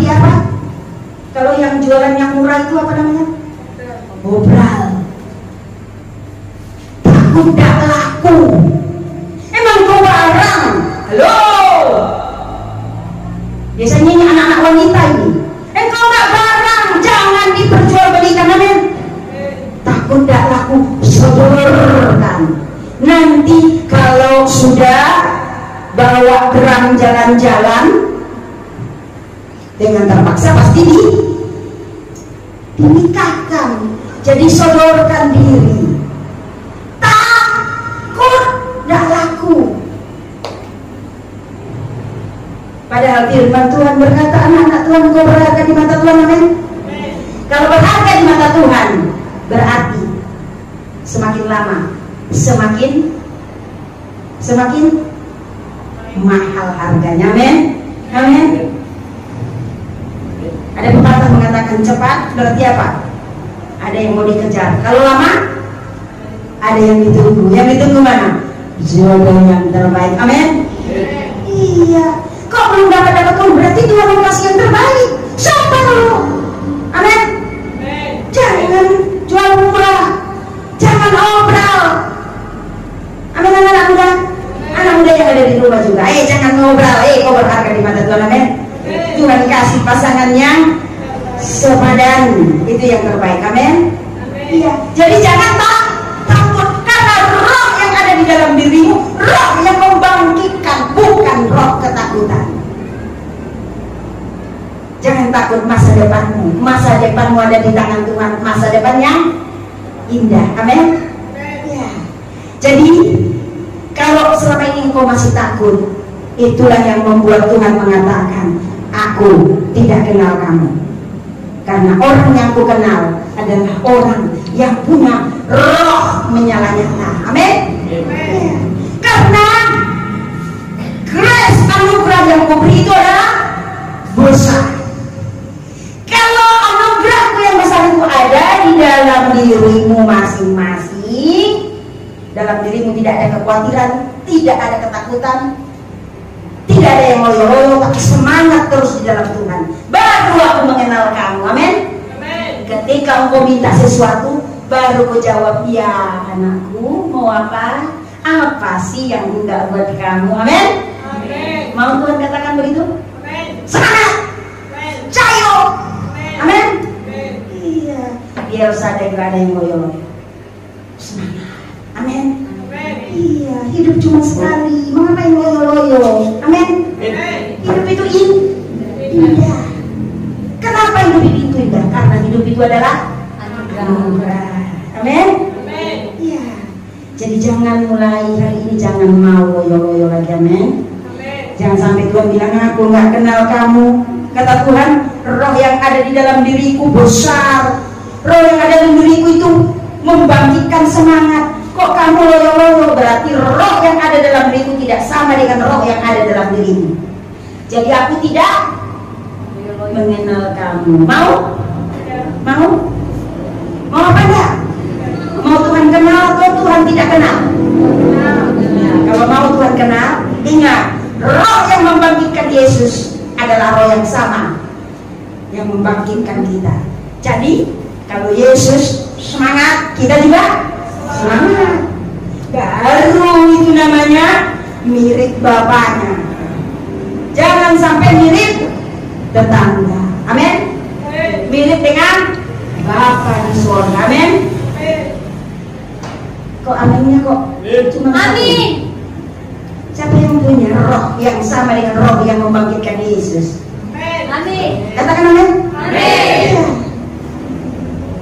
apa? Kalau yang jualan yang murah itu apa namanya? Obral. Takut gak laku. Emang kau barang? Halo. Biasanya ini anak-anak wanita ini. Engkau gak barang, jangan diperjualbelikan, amin. Takut gak laku, sodorkan. Nanti kalau sudah bawa kerang jalan-jalan, dengan terpaksa pasti dinikahkan. Jadi sodorkan diri. Takut gak laku. Padahal firman Tuhan berkata, anak-anak Tuhan, kau berharga di mata Tuhan, amin. Kalau berharga di mata Tuhan, berarti semakin lama semakin mahal harganya, amin. Amin. Ada pepatah mengatakan cepat berarti apa? Ada yang mau dikejar. Kalau lama, ada yang ditunggu. Yang ditunggu mana? Jodoh yang terbaik, amin. Iya. Kok belum dapat kamu, berarti Tuhan mau kasih yang terbaik. Sabar lo, amin. Jangan jual murah, jangan obral. sepadan. Itu yang terbaik. Amin. Iya. Jadi jangan takut karena roh yang ada di dalam dirimu, roh yang membangkitkan, bukan roh ketakutan. Jangan takut masa depanmu. Masa depanmu ada di tangan Tuhan. Masa depan yang indah. Amin. Ya. Jadi kalau selama ini engkau masih takut, itulah yang membuat Tuhan mengatakan, aku tidak kenal kamu. Karena orang yang aku kenal adalah orang yang punya roh menyala-nyala. Amin. Ya. Karena grace anugerah yang kuberi itu adalah besar. Kalau anugerahku yang besar itu ada di dalam dirimu masing-masing, dalam dirimu tidak ada kekhawatiran, tidak ada ketakutan, tidak ada yang loyo-loyo, tapi semangat terus di dalam Tuhan. Baru aku mengenal kamu. Amin. Ketika engkau minta sesuatu, baru kau jawab, ya anakku, mau apa? Apa sih yang enggak buat kamu? Amin. Mau Tuhan katakan begitu? Semangat. Cayo. Amin. Iya. Biar sadar gak ada yang loyo-loyo. Semangat. Amin. Iya. Hidup cuma sekali. Mau ngapain loyo-loyo? Amin. Hidup itu indah. Kenapa hidup itu indah? Karena hidup itu adalah anugerah. Amin. Iya. Jadi jangan mulai hari ini jangan mau loyo-loyo lagi. Amin. Jangan sampai Tuhan bilang aku nggak kenal kamu. Kata Tuhan, roh yang ada di dalam diriku besar. Roh yang ada di diriku itu membangkitkan semangat. Kok kamu loyo-loyo? Berarti roh yang ada dalam diriku tidak sama dengan roh yang ada dalam dirimu. Jadi aku tidak mengenal kamu. Mau? Mau? Mau apa enggak? Mau Tuhan kenal atau Tuhan tidak kenal? Nah, kalau mau Tuhan kenal, ingat, roh yang membangkitkan Yesus adalah roh yang sama yang membangkitkan kita. Jadi kalau Yesus semangat, kita juga semangat. Baru itu namanya mirip Bapaknya. Jangan sampai mirip tetangga. Amin. Mirip dengan Bapa di surga. Amin. Kok aminnya kok cuma amin? Siapa yang punya roh yang sama dengan roh yang membangkitkan Yesus? Amin. Katakan amin. Amin. Ya.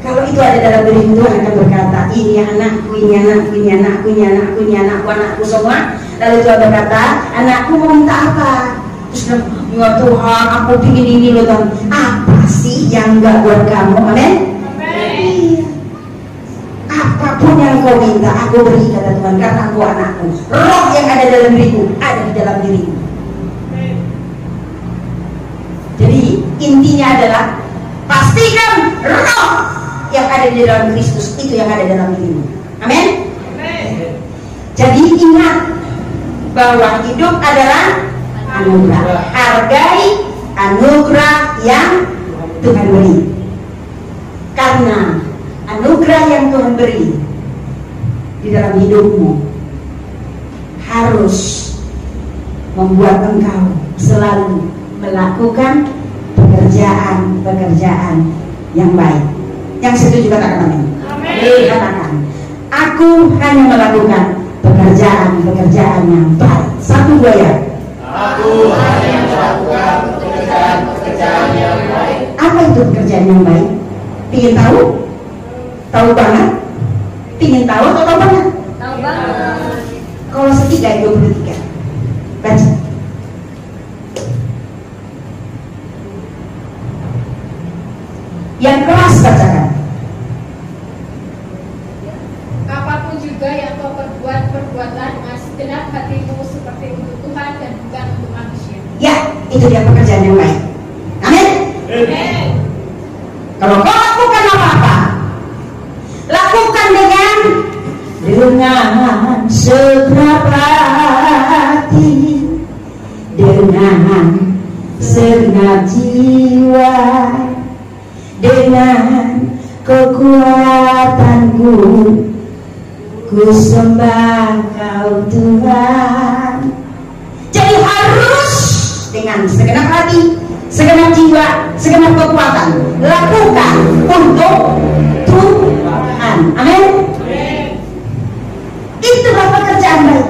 Kalau itu ada dalam diri Tuhan akan berkata, ini anakku, ini anakku, ini anakku, ini anakku, ini anakku, anakku semua. Lalu Tuhan berkata, anakku mau minta apa? Terus ya Tuhan, aku ingin ini loh Tuhan. Apa sih yang enggak buat kamu? Amin. Amin. Apapun yang kau minta, aku beri, kata Tuhan, karena aku anakku. Roh yang ada dalam diriku, ada di dalam diriku. Jadi intinya adalah pastikan roh yang ada di dalam Kristus itu yang ada dalam dirimu. Amin. Jadi ingat bahwa hidup adalah anugerah. Hargai anugerah yang Tuhan beri. Karena anugerah yang Tuhan beri di dalam hidupmu harus membuat engkau selalu melakukan pekerjaan yang baik. Yang setuju katakan amin. Katakan, aku hanya melakukan pekerjaan yang baik. Satu dua ya. Aku hanya melakukan pekerjaan yang baik. Apa itu pekerjaan yang baik? Pingin tahu? Tahu banget? Pingin tahu atau tahu banget? Tahu banget. Kalau setiga 23. Baca. Yang keras bacakan. Apapun juga yang kau perbuatlah dengan segenap hatimu seperti untuk Tuhan dan bukan untuk manusia. Ya, itu dia pekerjaan yang baik. Amin. Amin. Kalau kau lakukan apa-apa, lakukan dengan segenap hati, dengan segenap jiwa, dengan kekuatanku, ku sembah Kau Tuhan. Jadi harus dengan segenap hati, segenap jiwa, segenap kekuatan, lakukan untuk Tuhan. Amin. Itulah pekerjaan baik.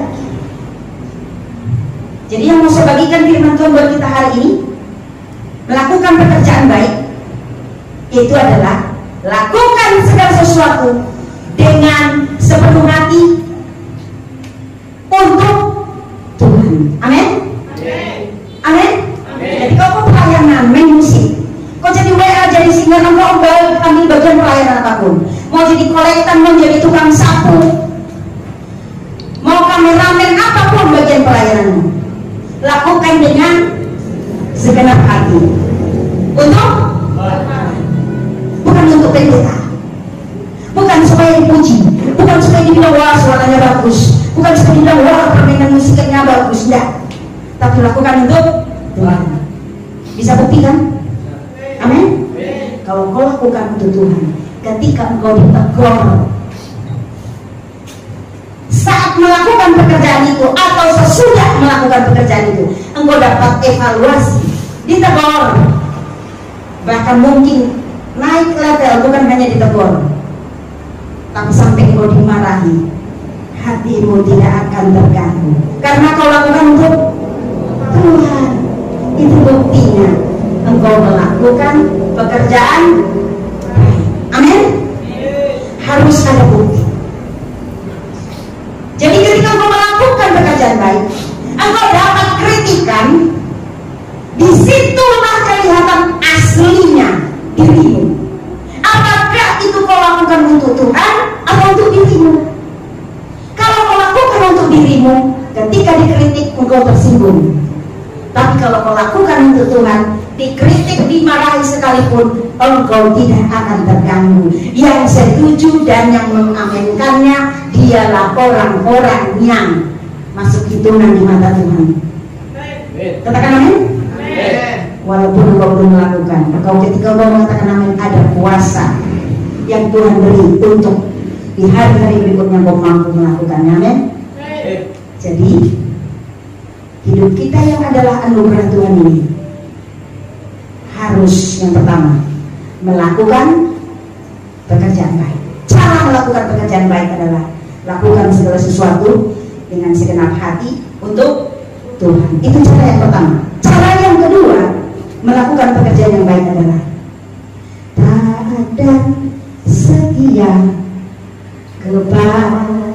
Jadi yang mau saya bagikan firman Tuhan buat kita hari ini, melakukan pekerjaan baik itu adalah lakukan segala sesuatu dengan sepenuh hati untuk Tuhan. Amin. Amin. Jadi kau pelayanan, main musik, kau jadi WA, jadi singer, kau ambil bagian pelayanan apapun, mau jadi kolektan, mau jadi tukang sapu, mau kameramen, apapun bagian pelayananmu, lakukan dengan segenap hati untuk, bukan untuk pendeta, bukan supaya dipuji, bukan supaya dibilang wah suaranya bagus, bukan supaya dibilang wah permainan musiknya bagus, enggak, tapi lakukan untuk Tuhan. Bisa buktikan? Amin. Kalau kau lakukan untuk Tuhan, ketika engkau ditegur saat melakukan pekerjaan itu atau sesudah melakukan pekerjaan itu, engkau dapat evaluasi, ditegur, bahkan mungkin naik level, bukan hanya ditegur, tapi sampai engkau dimarahi, hatimu tidak akan terganggu karena kau lakukan untuk Tuhan. Itu buktinya engkau melakukan pekerjaan baik. Amin. Harus ada bukti. Jadi ketika engkau melakukan pekerjaan baik, engkau dapat kritikan. Disitulah kelihatan aslinya dirimu. Apakah itu kau lakukan untuk Tuhan atau untuk dirimu? Kalau kau lakukan untuk dirimu, ketika dikritik engkau tersinggung. Tapi kalau kau lakukan untuk Tuhan, dikritik, dimarahi sekalipun, engkau tidak akan terganggu. Yang setuju dan yang mengamenkannya dialah orang-orang yang masuk hitungan di mata Tuhan. Katakan amin. Walaupun engkau belum melakukan, ketika engkau mengatakan amin, ada kuasa yang Tuhan beri untuk di hari-hari berikutnya engkau mampu melakukannya. Amin. Jadi hidup kita yang adalah anugerah Tuhan ini harus yang pertama melakukan pekerjaan baik. Cara melakukan pekerjaan baik adalah lakukan segala sesuatu dengan segenap hati untuk Tuhan. Itu cara yang pertama. Cara yang kedua melakukan pekerjaan yang baik adalah taat dan setia kepadamu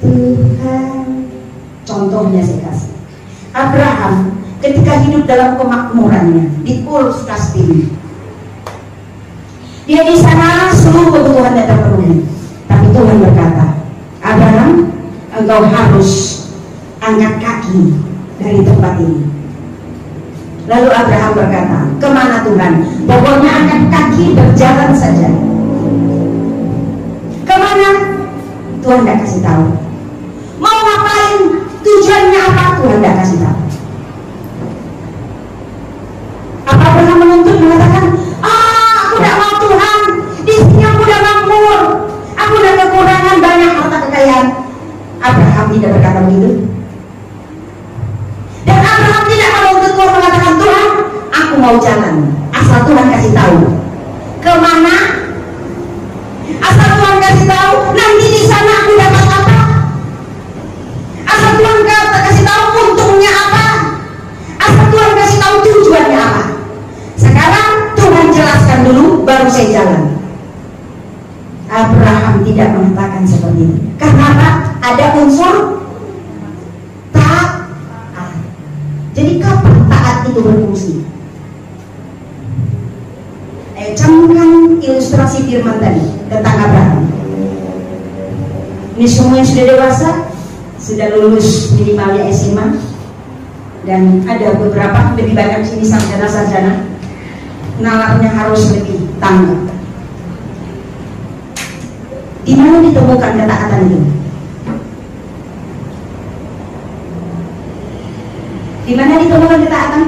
Tuhan. Contohnya saya kasih, Abraham ketika hidup dalam kemakmurannya di Ur Kasdim, dia di sana seluruh kebutuhannya terpenuhi. Tapi Tuhan berkata, Abraham, engkau harus angkat kaki dari tempat ini. Lalu Abraham berkata, kemana Tuhan? Pokoknya angkat kaki, berjalan saja. Kemana? Tuhan tidak kasih tahu. Mau ngapain? Tujuannya apa? Tuhan tidak kasih tahu. Apa Abraham menuntut mengatakan, aku tidak mau Tuhan, di sini aku udah makmur, aku udah kekurangan banyak harta kekayaan. Abraham tidak berkata begitu. Dan Abraham tidak menuntut Tuhan mengatakan, Tuhan, aku mau jalan, asal Tuhan kasih tahu. Kemana? Asal Tuhan kasih tahu, nanti di sana aku dapat apa? Asal Tuhan kasih tahu untungnya apa? Asal Tuhan kasih tahu tujuannya apa? Sekarang Tuhan jelaskan dulu, baru saya jalan. Abraham tidak mengatakan seperti itu. Karena apa? Ada unsur taat. Jadi kapan taat itu berfungsi? Camkan ilustrasi firman tadi tentang Abraham. Ini semua yang sudah dewasa, sudah lulus minimalnya SMA, dan ada beberapa lebih banyak sini sarjana-sarjana, nalarnya harus lebih tanggap. Di mana ditemukan ketaatan itu? Di mana ditemukan ketaatan?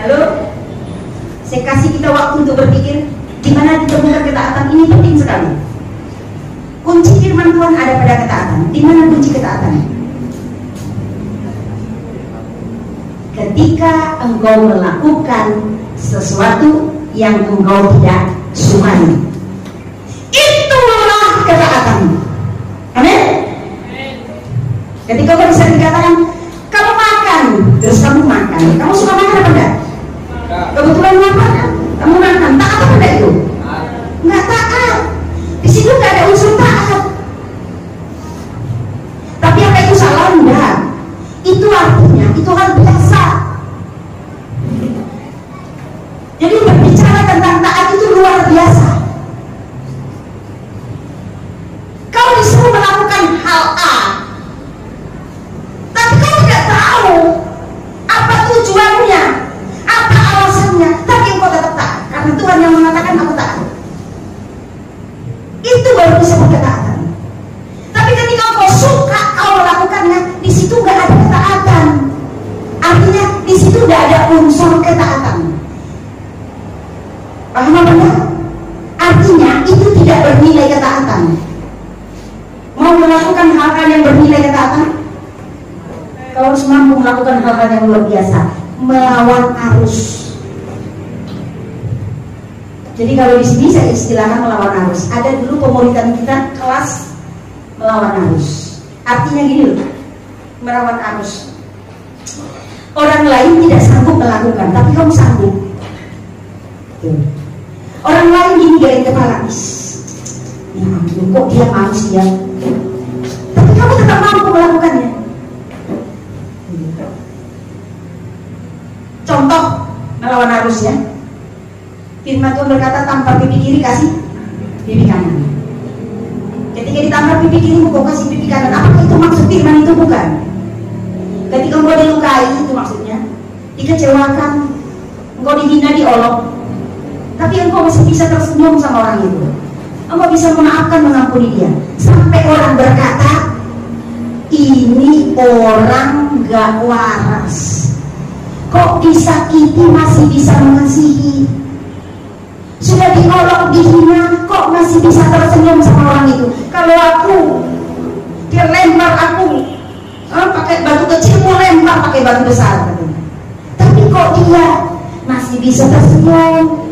Halo? Saya kasih kita waktu untuk berpikir, di mana ditemukan ketaatan. Ini penting sekali. Kunci firman Tuhan ada pada ketaatan. Di mana kunci ketaatan? ketika engkau melakukan sesuatu yang engkau tidak sukai. Itulah ketaatanmu. Amin. Ketika kau bisa dikatakan kamu makan, terus kamu makan. Kamu suka makan apa enggak? Kebetulan makan, kamu makan. Taat apa enggak itu? Enggak taat. Di situ enggak ada unsur taat. Tapi apa itu salah? Enggak. Itu artinya itu hal biasa. Jadi berbicara tentang taat itu luar biasa. Kau disuruh melakukan hal A, tapi kau tidak tahu apa tujuannya, apa alasannya, tapi engkau tetap taat karena Tuhan yang mengatakan aku taat. Itu baru disebut ketaatan. Tapi ketika kau suka kau melakukannya, di situ nggak ada ketaatan. Artinya di situ nggak ada unsur ketaatan. Paham apa enggak? Artinya itu tidak bernilai ketaatan. Mau melakukan hal-hal yang bernilai ketaatan, kau harus mampu melakukan hal-hal yang luar biasa, melawan arus. Jadi kalau di sini saya istilahkan melawan arus. Ada dulu pemuridan kita kelas melawan arus. Artinya gini loh, melawan arus. Orang lain tidak sanggup melakukan, tapi kamu sanggup. Orang lain gini garing kepala, ya ampun, kok dia mau sih ya? Tapi kamu tetap mampu melakukannya. Contoh melawan arus ya. Firman Tuhan berkata tampar pipi kiri kasih pipi kanan. Ketika ditampar pipi kiri kau kasih pipi kanan. Apakah itu maksud firman itu? Bukan. Ketika engkau dilukai itu maksudnya, dikecewakan, engkau dihina, diolok, tapi engkau masih bisa tersenyum sama orang itu. Engkau bisa memaafkan, mengampuni dia. Sampai orang berkata, ini orang gak waras. Kok disakiti masih bisa mengasihi? Sudah diolok, dihina, kok masih bisa tersenyum sama orang itu? Kalau aku, dia lempar aku, pakai batu kecil, mau lempar pakai batu besar. Tapi kok dia masih bisa tersenyum?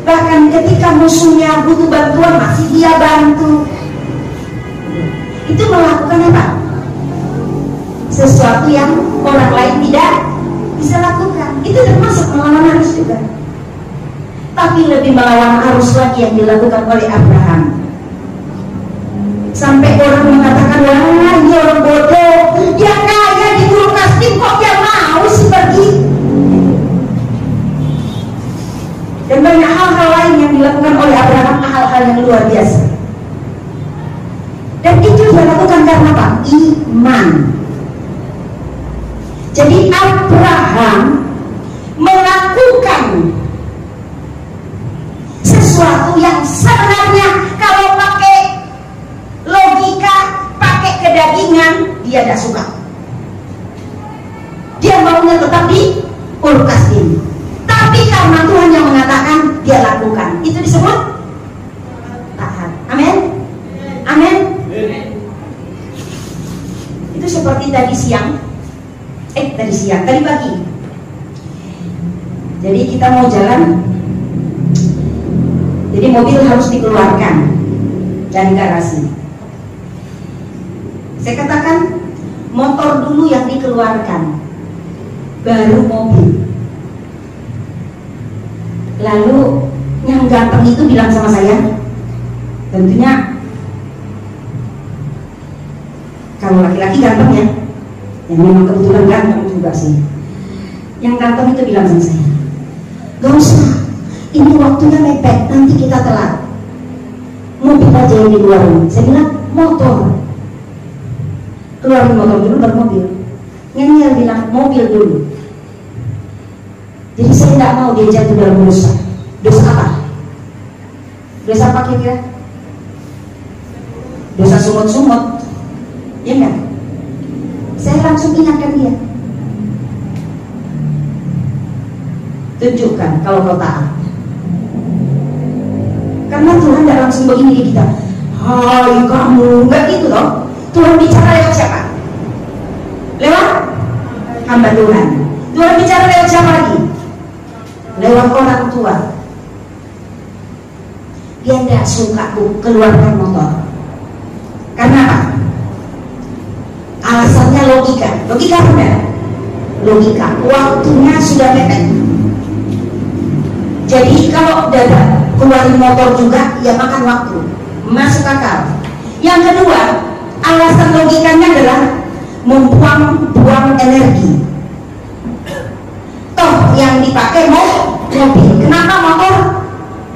Bahkan ketika musuhnya butuh bantuan masih dia bantu. Itu melakukan apa? Sesuatu yang orang lain tidak bisa lakukan. Itu termasuk melawan arus juga. Tapi lebih melawan arus lagi yang dilakukan oleh Abraham. Sampai orang mengatakan, wah ini orang bodoh, dia kaya di Gunung Kastim kok dia mau sih pergi. Dan banyak hal-hal lain yang dilakukan oleh Abraham, hal-hal yang luar biasa. Dan itu dia lakukan karena apa? Iman. Jadi Abraham melakukan sesuatu yang sebenarnya kalau pakai logika, pakai kedagingan, dia tidak suka. Dia maunya tetap di Ur Kasdim. Tapi karena Tuhan yang mengatakan, dia lakukan. Itu disebut taat. Amin. Amin. Itu seperti tadi pagi. Jadi kita mau jalan, jadi mobil harus dikeluarkan dari garasi. Saya katakan motor dulu yang dikeluarkan, baru mobil. Lalu yang ganteng itu bilang sama saya, tentunya kalau laki-laki ganteng ya, yang memang kebetulan ganteng juga sih. Yang ganteng itu bilang sama saya, gak usah, ini waktunya mepet, nanti kita telat. Mobil aja yang dikeluarin. Saya bilang motor. Keluarin motor dulu baru mobil. Yang bilang mobil dulu. Jadi saya tidak mau dia jatuh dalam dosa. Dosa apa? Dosa apa kira-kira? Dosa sumut-sumut. Ya enggak? Saya langsung ingatkan dia. Tunjukkan kalau kau taat. Karena Tuhan tidak langsung begini di kita. Hai kamu, enggak gitu loh. Tuhan bicara lewat siapa? Lewat hamba Tuhan. Tuhan bicara lewat siapa lagi? Lewat orang tua. Dia tidak suka keluarkan motor. Karena apa? Alasannya logika. Logika apa? Logika. Waktunya sudah mepet. Jadi kalau udah keluarin motor juga, ya makan waktu, masuk akal. Yang kedua, alasan logikanya adalah membuang energi. Toh yang dipakai mobil, kenapa motor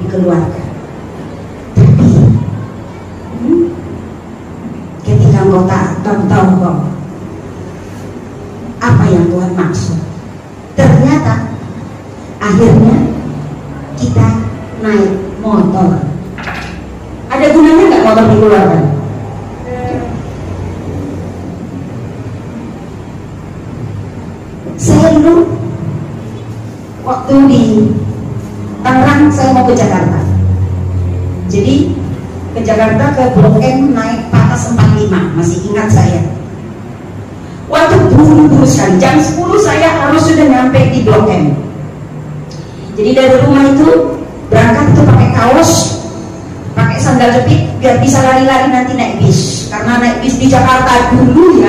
dikeluarkan? Tapi ketika engkau tahu kok apa yang Tuhan maksud, ternyata akhirnya kita naik motor. Ada gunanya nggak motor dikeluarkan? Saya dulu waktu di Tangerang, saya mau ke Jakarta. Jadi ke Jakarta, ke Blok M, naik Patas 45, masih ingat saya. Waktu buru-buru sekali, jam 10 saya harus sudah nyampe di Blok M. Jadi dari rumah itu berangkat itu pakai kaos, pakai sandal jepit biar bisa lari-lari nanti naik bis. Karena naik bis di Jakarta dulu,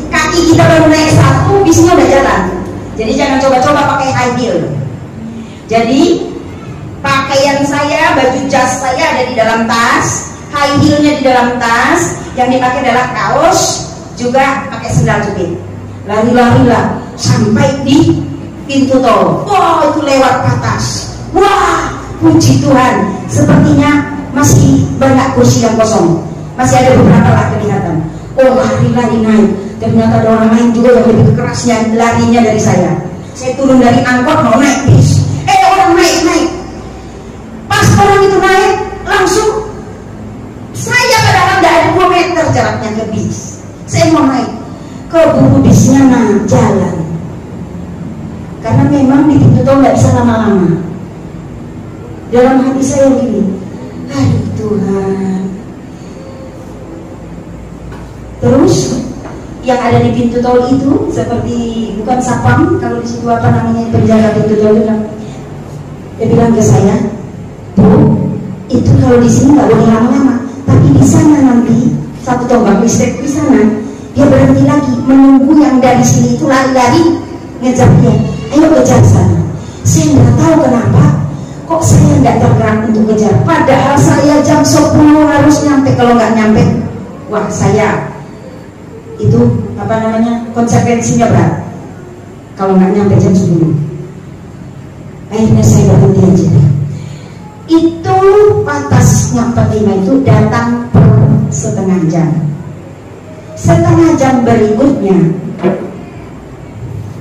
kaki kita baru naik satu, bisnya udah jalan. Jadi jangan coba-coba pakai high heel. Jadi pakaian saya, baju jas saya ada di dalam tas, high heelnya di dalam tas, yang dipakai adalah kaos, juga pakai sandal jepit. Lari-larilah sampai di pintu tol. Wah, itu lewat atas. Wah, puji Tuhan, sepertinya masih banyak kursi yang kosong, masih ada beberapa lah kelihatan. Oh, lari-lari naik. Ternyata ada orang lain juga yang lebih kerasnya larinya dari saya. Saya turun dari angkot mau naik bis. Orang naik. Pas orang itu naik, langsung saya padahal tidak ada 2 meter jaraknya ke bis. Saya mau naik, keburu bisnya jalan. Karena memang di pintu tol nggak bisa lama-lama. Dalam hati saya gini, aduh Tuhan. Terus yang ada di pintu tol itu seperti bukan sapam, kalau di situ apa namanya, penjaga pintu tol itu, dia bilang ke saya, Bu, itu kalau di sini nggak boleh lama-lama, tapi di sana nanti satu tombak listrik di sana, dia berhenti lagi menunggu yang dari sini itu lari-lari ngejar dia. Ayo kejar sana. Saya nggak tahu kenapa kok saya nggak tergerak untuk kejar. Padahal saya jam 10 harus nyampe. Kalau nggak nyampe, wah saya itu apa namanya, konsekuensinya berat. Kalau nggak nyampe jam 10, akhirnya saya berhenti aja. Itu Patasnya 45 itu datang per setengah jam. Setengah jam berikutnya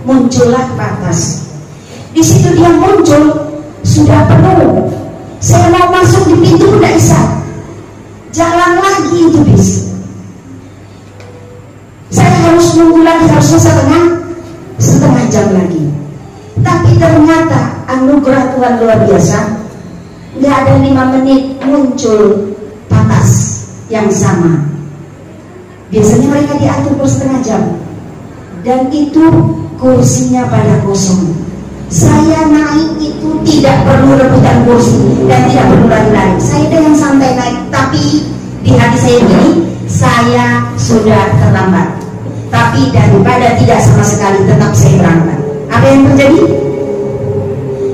muncullah Patas. Di situ dia muncul sudah penuh. Saya mau masuk di pintu tidak bisa. Jalan lagi itu bis. Saya harus nunggu lagi, harusnya setengah jam lagi. Tapi ternyata anugerah Tuhan luar biasa. Nggak ada 5 menit muncul Patas yang sama. Biasanya mereka diatur per setengah jam. Dan itu kursinya pada kosong. Saya naik itu tidak perlu rebutan kursi dan tidak perlu lari-lari. Saya ada yang santai naik, tapi di hati saya ini, saya sudah terlambat. Tapi daripada tidak sama sekali, tetap saya berangkat. Apa yang terjadi?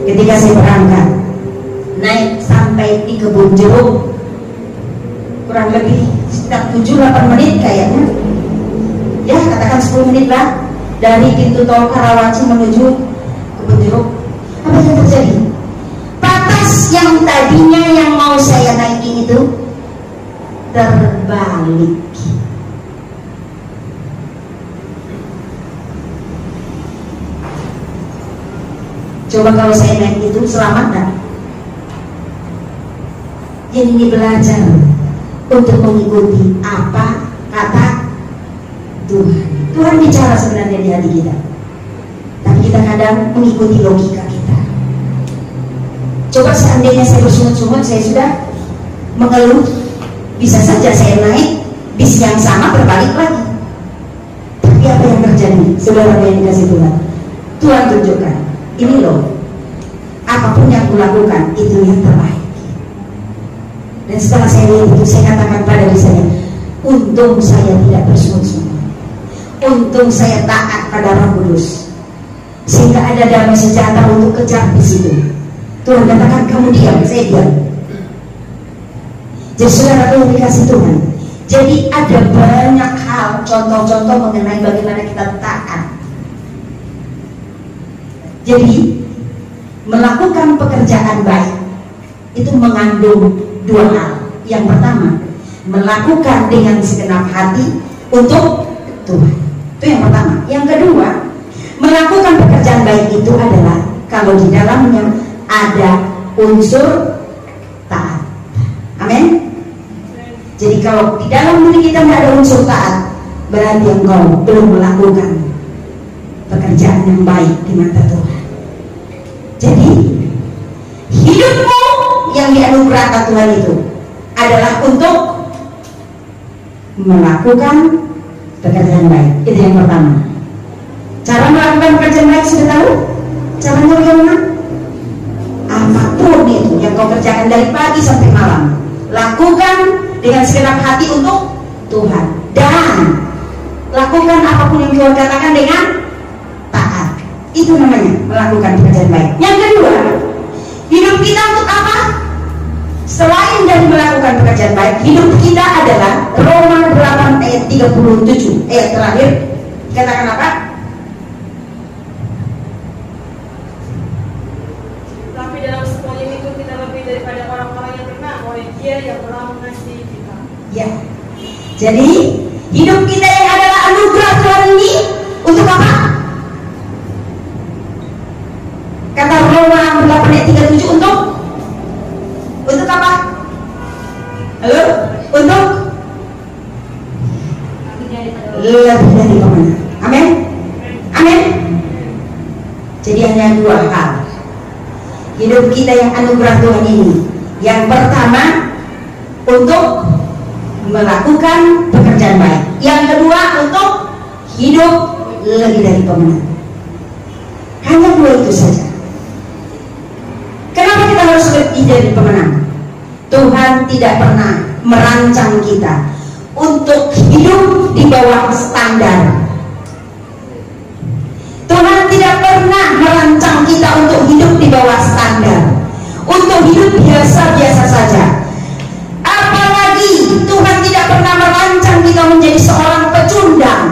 Ketika saya berangkat, naik sampai di Kebun Jeruk, kurang lebih sekitar 7-8 menit kayaknya. Ya, katakan 10 menit lah. Dari pintu tol Karawaci menuju Kebun Jeruk. Apa yang terjadi? Patas yang tadinya yang mau saya naikin itu terbalik. Coba kalau saya naik itu selamat gak? Jadi ini belajar untuk mengikuti apa kata Tuhan. Tuhan bicara sebenarnya di hati kita, tapi kita kadang mengikuti logika kita. Coba seandainya saya bersungut-sungut, saya sudah mengeluh, bisa saja saya naik bis yang sama berbalik lagi. Tapi apa yang terjadi? Saudara yang dikasih Tuhan, Tuhan tunjukkan, ini loh, apapun yang kulakukan itu yang terbaik. Dan setelah saya lihat itu, saya katakan pada diri saya, untung saya tidak bersungut-sungut, untung saya taat pada Roh Kudus, sehingga ada damai sejahtera untuk kejar di situ. Tuhan katakan kamu diam, saya diam. Jadi saudara yang dikasih Tuhan, jadi ada banyak hal, contoh-contoh mengenai bagaimana kita taat. Jadi melakukan pekerjaan baik itu mengandung dua hal. Yang pertama, melakukan dengan segenap hati untuk Tuhan. Itu yang pertama. Yang kedua, melakukan pekerjaan baik itu adalah kalau di dalamnya ada unsur taat. Amin. Jadi kalau di dalam diri kita tidak ada unsur taat, berarti engkau belum melakukan pekerjaan yang baik di mata Tuhan. Jadi hidupmu yang dianugerahkan Tuhan itu adalah untuk melakukan pekerjaan baik. Itu yang pertama. Cara melakukan pekerjaan baik sudah tahu? Caranya bagaimana? Apapun itu yang kau kerjakan dari pagi sampai malam, lakukan dengan segenap hati untuk Tuhan. Dan lakukan apapun yang Tuhan katakan dengan taat. Itu namanya melakukan pekerjaan baik. Yang kedua, hidup kita untuk apa? Selain dari melakukan pekerjaan baik, hidup kita adalah Roma 8 ayat 37, ayat terakhir. Katakan apa? Tapi dalam semuanya itu kita lebih daripada orang-orang yang benar oleh Dia yang telah mengasihi kita. Ya. Jadi hidup kita yang adalah anugerah Tuhan ini untuk apa? Kata Roma 8 ayat 37 untuk apa? Halo? Untuk lebih dari pemenang. Amin. Amin. Jadi hanya dua hal hidup kita yang anugerah Tuhan ini. Yang pertama, untuk melakukan pekerjaan baik. Yang kedua, untuk hidup lebih dari pemenang. Hanya dua itu saja. Kenapa kita harus lebih dari pemenang? Tuhan tidak pernah merancang kita untuk hidup di bawah standar. Tuhan tidak pernah merancang kita untuk hidup di bawah standar, untuk hidup biasa-biasa saja. Apalagi Tuhan tidak pernah merancang kita menjadi seorang pecundang.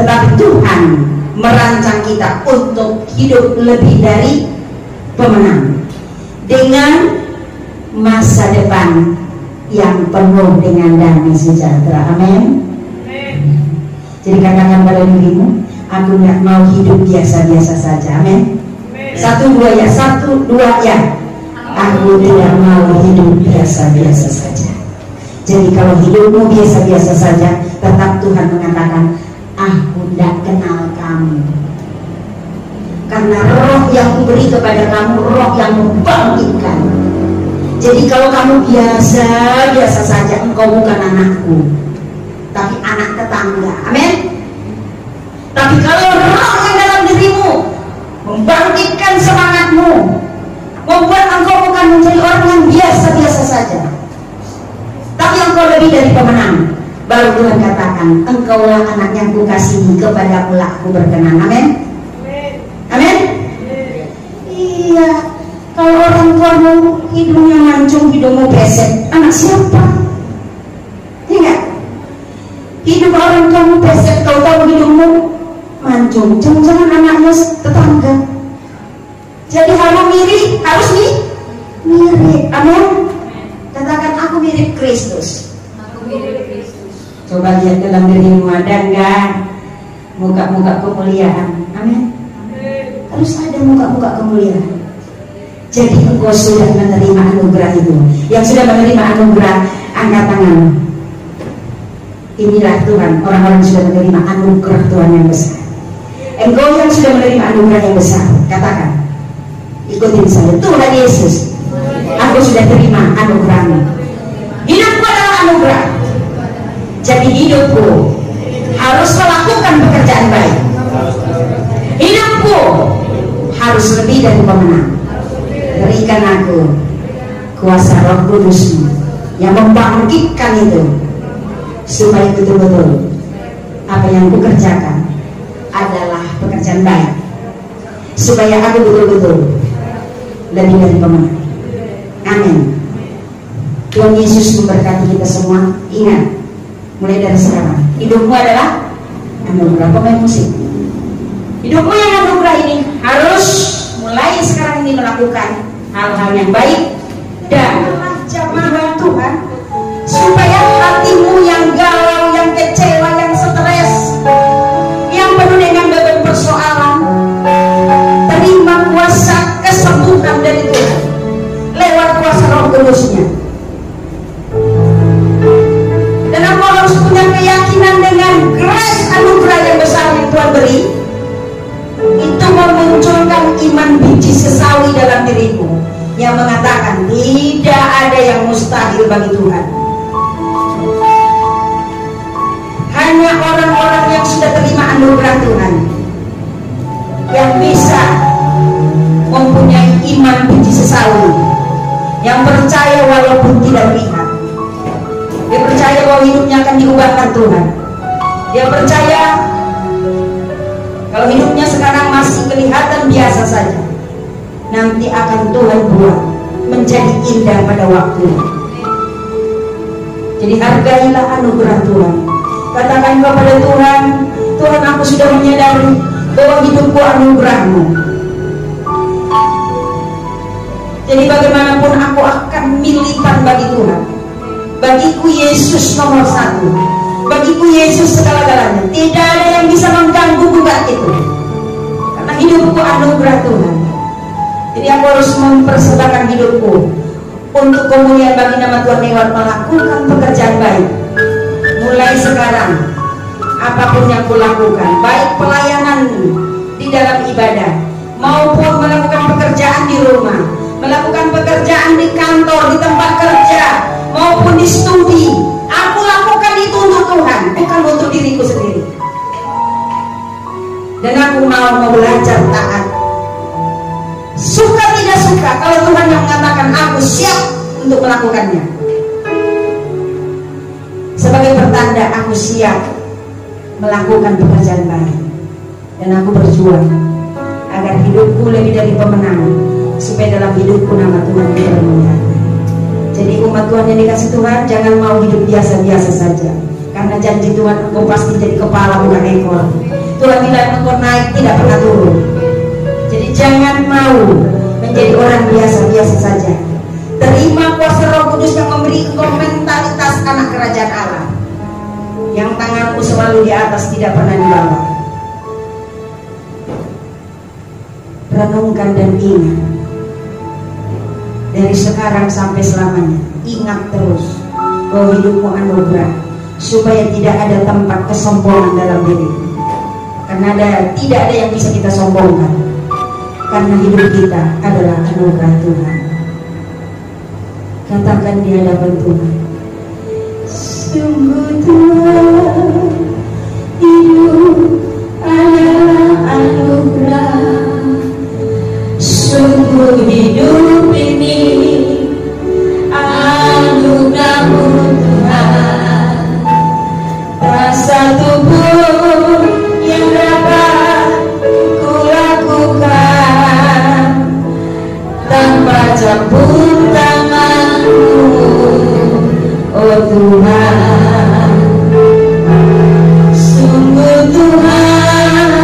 Tetapi Tuhan merancang kita untuk hidup lebih dari pemenang, dengan masa depan yang penuh dengan damai sejahtera. Amin. Jadi katakan pada dirimu, aku nggak mau hidup biasa-biasa saja. Amin. Satu dua ya, satu dua ya. Aku tidak mau hidup biasa-biasa saja. Jadi kalau hidupmu biasa-biasa saja, tetap Tuhan mengatakan, aku tidak kenal kamu. Karena roh yang kuberi kepada kamu, roh yang membangkitkan. Jadi kalau kamu biasa-biasa saja, engkau bukan anakku, tapi anak tetangga. Amin. Tapi kalau roh yang dalam dirimu membangkitkan semangatmu, membuat engkau bukan menjadi orang yang biasa-biasa saja, tapi engkau lebih dari pemenang, baru Tuhan katakan, engkaulah anak yang kukasihi, kepadamulah aku berkenan. Amin. Amin. Iya. Kalau orang tuamu hidungnya mancung, hidungmu pesek, anak siapa? Iya enggak? Hidup orang tuamu pesek, kau tahu hidungmu mancung, jangan-jangan anaknya tetangga. Jadi harus mirip. Amin. Katakan, aku mirip Kristus. Aku mirip Kristus. Coba lihat dalam dirimu, ada enggak muka-muka kemuliaan? Amin. Harus ada muka-muka kemuliaan. Jadi engkau sudah menerima anugerah itu. Yang sudah menerima anugerah, angkat tangan. Inilah Tuhan, orang-orang sudah menerima anugerah Tuhan yang besar. Engkau yang sudah menerima anugerah yang besar, katakan, ikutin saya, Tuhan Yesus, aku sudah terima anugerahmu. Hidupku adalah anugerah. Jadi hidupku harus melakukan pekerjaan baik. Hidupku harus lebih dari pemenang. Berikan aku kuasa Roh Kudus yang membangkitkan itu, supaya betul-betul apa yang kukerjakan adalah pekerjaan baik, supaya aku betul-betul lebih dari pemenang. Amin. Tuhan Yesus memberkati kita semua. Ingat, mulai dari sekarang hidupmu adalah anugerah. Pemain musik, hidupmu yang anugerah ini harus mulai sekarang ini melakukan hal-hal yang baik dan jamaah Tuhan, supaya hatimu yang galau, yang kecewa, yang stres, yang penuh dengan beban persoalan, terima kuasa kesembuhan dari Tuhan lewat kuasa Roh Kudus-Nya. Dan aku harus punya keyakinan dengan grace anugerah yang besar yang Tuhan beri, itu memunculkan iman biji sesawi dalam diriku yang mengatakan tidak ada yang mustahil bagi Tuhan. Hanya orang-orang yang sudah terima anugerah Tuhan yang bisa mempunyai iman biji sesawi, yang percaya walaupun tidak lihat. Dia percaya bahwa hidupnya akan diubahkan Tuhan. Dia percaya kalau hidupnya sekarang masih kelihatan biasa saja, nanti akan Tuhan buat menjadi indah pada waktunya. Jadi hargailah anugerah Tuhan. Katakan kepada Tuhan, Tuhan, aku sudah menyadari bahwa hidupku anugerah-Mu. Jadi bagaimanapun aku akan militan bagi Tuhan. Bagiku Yesus nomor satu. Bagiku Yesus segala-galanya. Tidak ada yang bisa mengganggu gugat itu, karena hidupku anugerah Tuhan. Jadi aku harus mempersembahkan hidupku untuk kemuliaan bagi nama Tuhan lewat melakukan pekerjaan baik. Mulai sekarang, apapun yang kulakukan, baik pelayanan di dalam ibadah maupun melakukan pekerjaan di rumah, melakukan pekerjaan di kantor, di tempat kerja maupun di studi, aku lakukan itu untuk Tuhan, bukan untuk diriku sendiri. Dan aku mau belajar taat. Suka tidak suka, kalau Tuhan yang mengatakan, aku siap untuk melakukannya. Sebagai pertanda aku siap melakukan pekerjaan baik. Dan aku berjuang agar hidupku lebih dari pemenang, supaya dalam hidupku nama Tuhan dipermuliakan. Jadi umat Tuhan yang dikasih Tuhan, jangan mau hidup biasa-biasa saja, karena janji Tuhan engkau pasti jadi kepala bukan ekor. Tuhan bilang engkau naik tidak pernah turun. Jadi jangan mau menjadi orang biasa-biasa saja. Terima kuasa Roh Kudus yang memberi engkau mentalitas anak kerajaan Allah, yang tanganmu selalu di atas, tidak pernah di bawah. Renungkan dan ingat, dari sekarang sampai selamanya, ingat terus bahwa hidupmu anugerah, supaya tidak ada tempat kesombongan dalam dirimu. Karena tidak ada yang bisa kita sombongkan, karena hidup kita adalah anugerah Tuhan. Katakan di hadapan Tuhan, sungguh Tuhan, hidup adalah anugerah. Sungguh hidup ini anugerah-Mu Tuhan. Tak satu pun yang dapat kulakukan tanpa campur tangan-Mu, oh Tuhan. Sungguh Tuhan,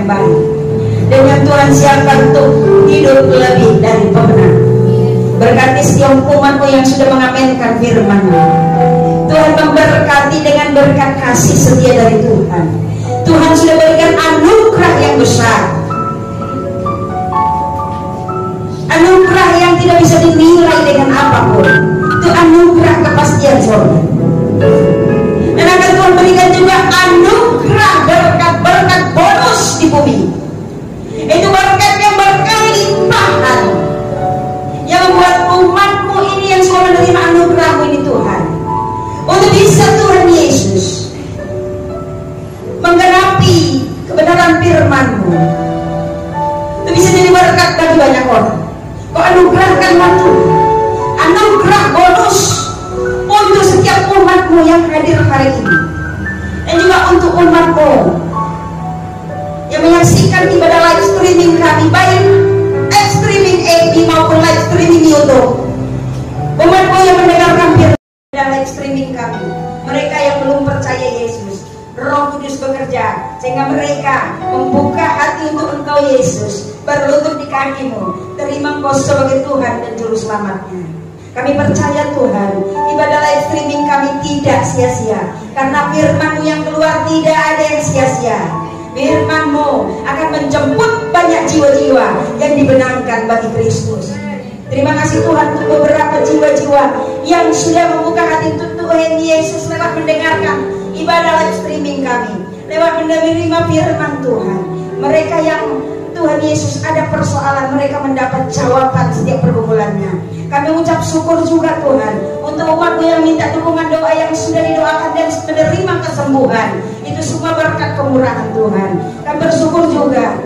baik. Dan yang Tuhan siapkan untuk hidup lebih dari pemenang. Berkati setiap umat-Mu yang sudah mengaminkan firman-Mu. Tuhan memberkati dengan berkat kasih setia dari Tuhan. Tuhan sudah berikan anugerah yang besar, anugerah yang tidak bisa dinilai dengan apapun. Itu anugerah kepastian surga. Dan akan Tuhan berikan juga anugerah berkat-berkat bonus di bumi. Itu berkat yang berkelimpahan, yang membuat umat-Mu ini yang sudah menerima anugerah-Mu ini Tuhan, untuk bisa Tuhan Yesus menggenapi kebenaran firman-Mu, untuk bisa jadi berkat bagi banyak orang. Kau anugerahkan waktu, anugerah bonus untuk setiap umat-Mu yang hadir hari ini, dan juga untuk umat-Mu yang menyaksikan ibadah live streaming kami, baik live streaming AB maupun live streaming YouTube. Umat-Mu yang mendengarkan firman live streaming kami, mereka yang belum percaya Yesus, Roh Kudus bekerja sehingga mereka membuka hati untuk Engkau Yesus, berlutut di kaki-Mu, terima Engkau sebagai Tuhan dan Juru Selamatnya. Kami percaya Tuhan, ibadah live streaming kami tidak sia-sia, karena firman-Mu yang keluar tidak ada yang sia-sia. Firman-Mu akan menjemput banyak jiwa-jiwa yang dibenarkan bagi Kristus. Terima kasih Tuhan untuk beberapa jiwa-jiwa yang sudah membuka hati untuk Tuhan Yesus lewat mendengarkan ibadah live streaming kami, lewat menerima firman Tuhan. Mereka yang Tuhan Yesus ada persoalan, mereka mendapat jawaban setiap pergumulannya. Kami ucap syukur juga Tuhan untuk umat-Mu yang minta dukungan doa yang sudah didoakan dan menerima kesembuhan. Itu semua berkat kemurahan Tuhan. Kami bersyukur juga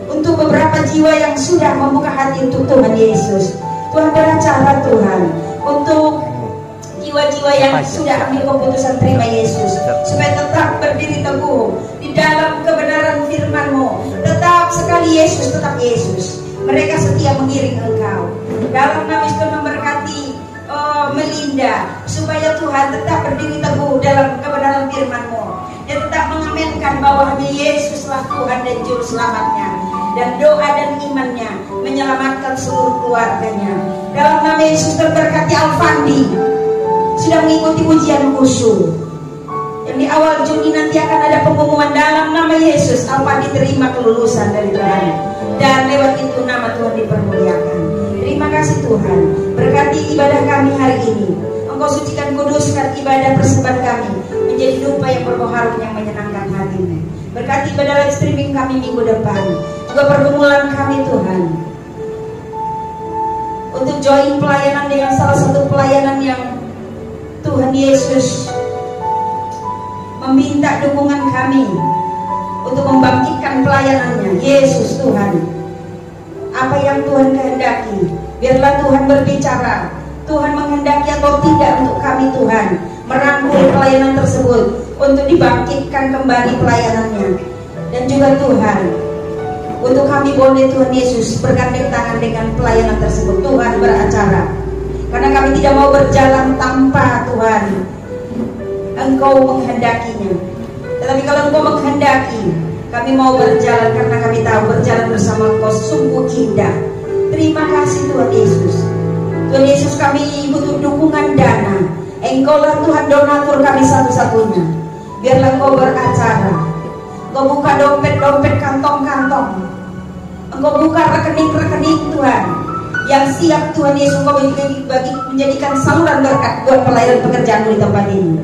untuk beberapa jiwa yang sudah membuka hati untuk Tuhan Yesus. Tuhan beracara Tuhan untuk jiwa-jiwa yang sudah ambil keputusan terima Yesus, supaya tetap berdiri teguh di dalam kebenaran firman-Mu. Tetap sekali Yesus, tetap Yesus. Mereka setia mengiring Engkau. Dalam nama Yesus memberkati Melinda, supaya Tuhan tetap berdiri teguh dalam kebenaran firman-Mu, dan tetap mengaminkan bahwa hanya Yesuslah Tuhan dan Juru Selamatnya, dan doa dan imannya menyelamatkan seluruh keluarganya. Dalam nama Yesus terberkati Alfandi, sudah mengikuti ujian khusus yang di awal Juni nanti akan ada pengumuman. Dalam nama Yesus Alfandi terima kelulusan dari Tuhan, dan lewat itu nama Tuhan dipermuliakan. Terima kasih Tuhan, berkati ibadah kami hari ini. Engkau sucikan, kuduskan ibadah persembahan kami menjadi dupa yang berbau yang menyenangkan hati-Mu. Berkati ibadah live streaming kami minggu depan, juga pergumulan kami Tuhan, untuk join pelayanan dengan salah satu pelayanan yang Tuhan Yesus meminta dukungan kami untuk membangkitkan pelayanannya. Yesus Tuhan, apa yang Tuhan kehendaki, biarlah Tuhan berbicara. Tuhan menghendaki atau tidak untuk kami Tuhan merangkul pelayanan tersebut untuk dibangkitkan kembali pelayanannya. Dan juga Tuhan, untuk kami boleh Tuhan Yesus bergandeng tangan dengan pelayanan tersebut. Tuhan beracara, karena kami tidak mau berjalan tanpa Tuhan Engkau menghendakinya. Tetapi kalau Engkau menghendaki, kami mau berjalan, karena kami tahu berjalan bersama Engkau sungguh indah. Terima kasih Tuhan Yesus. Tuhan Yesus, kami butuh dukungan dana. Engkaulah Tuhan donatur kami satu-satunya. Biarlah Engkau beracara. Engkau buka dompet-dompet, kantong-kantong. Engkau buka rekening-rekening Tuhan, yang siap Tuhan Yesus Engkau menjadikan saluran berkat buat pelayanan pekerjaan di tempat ini.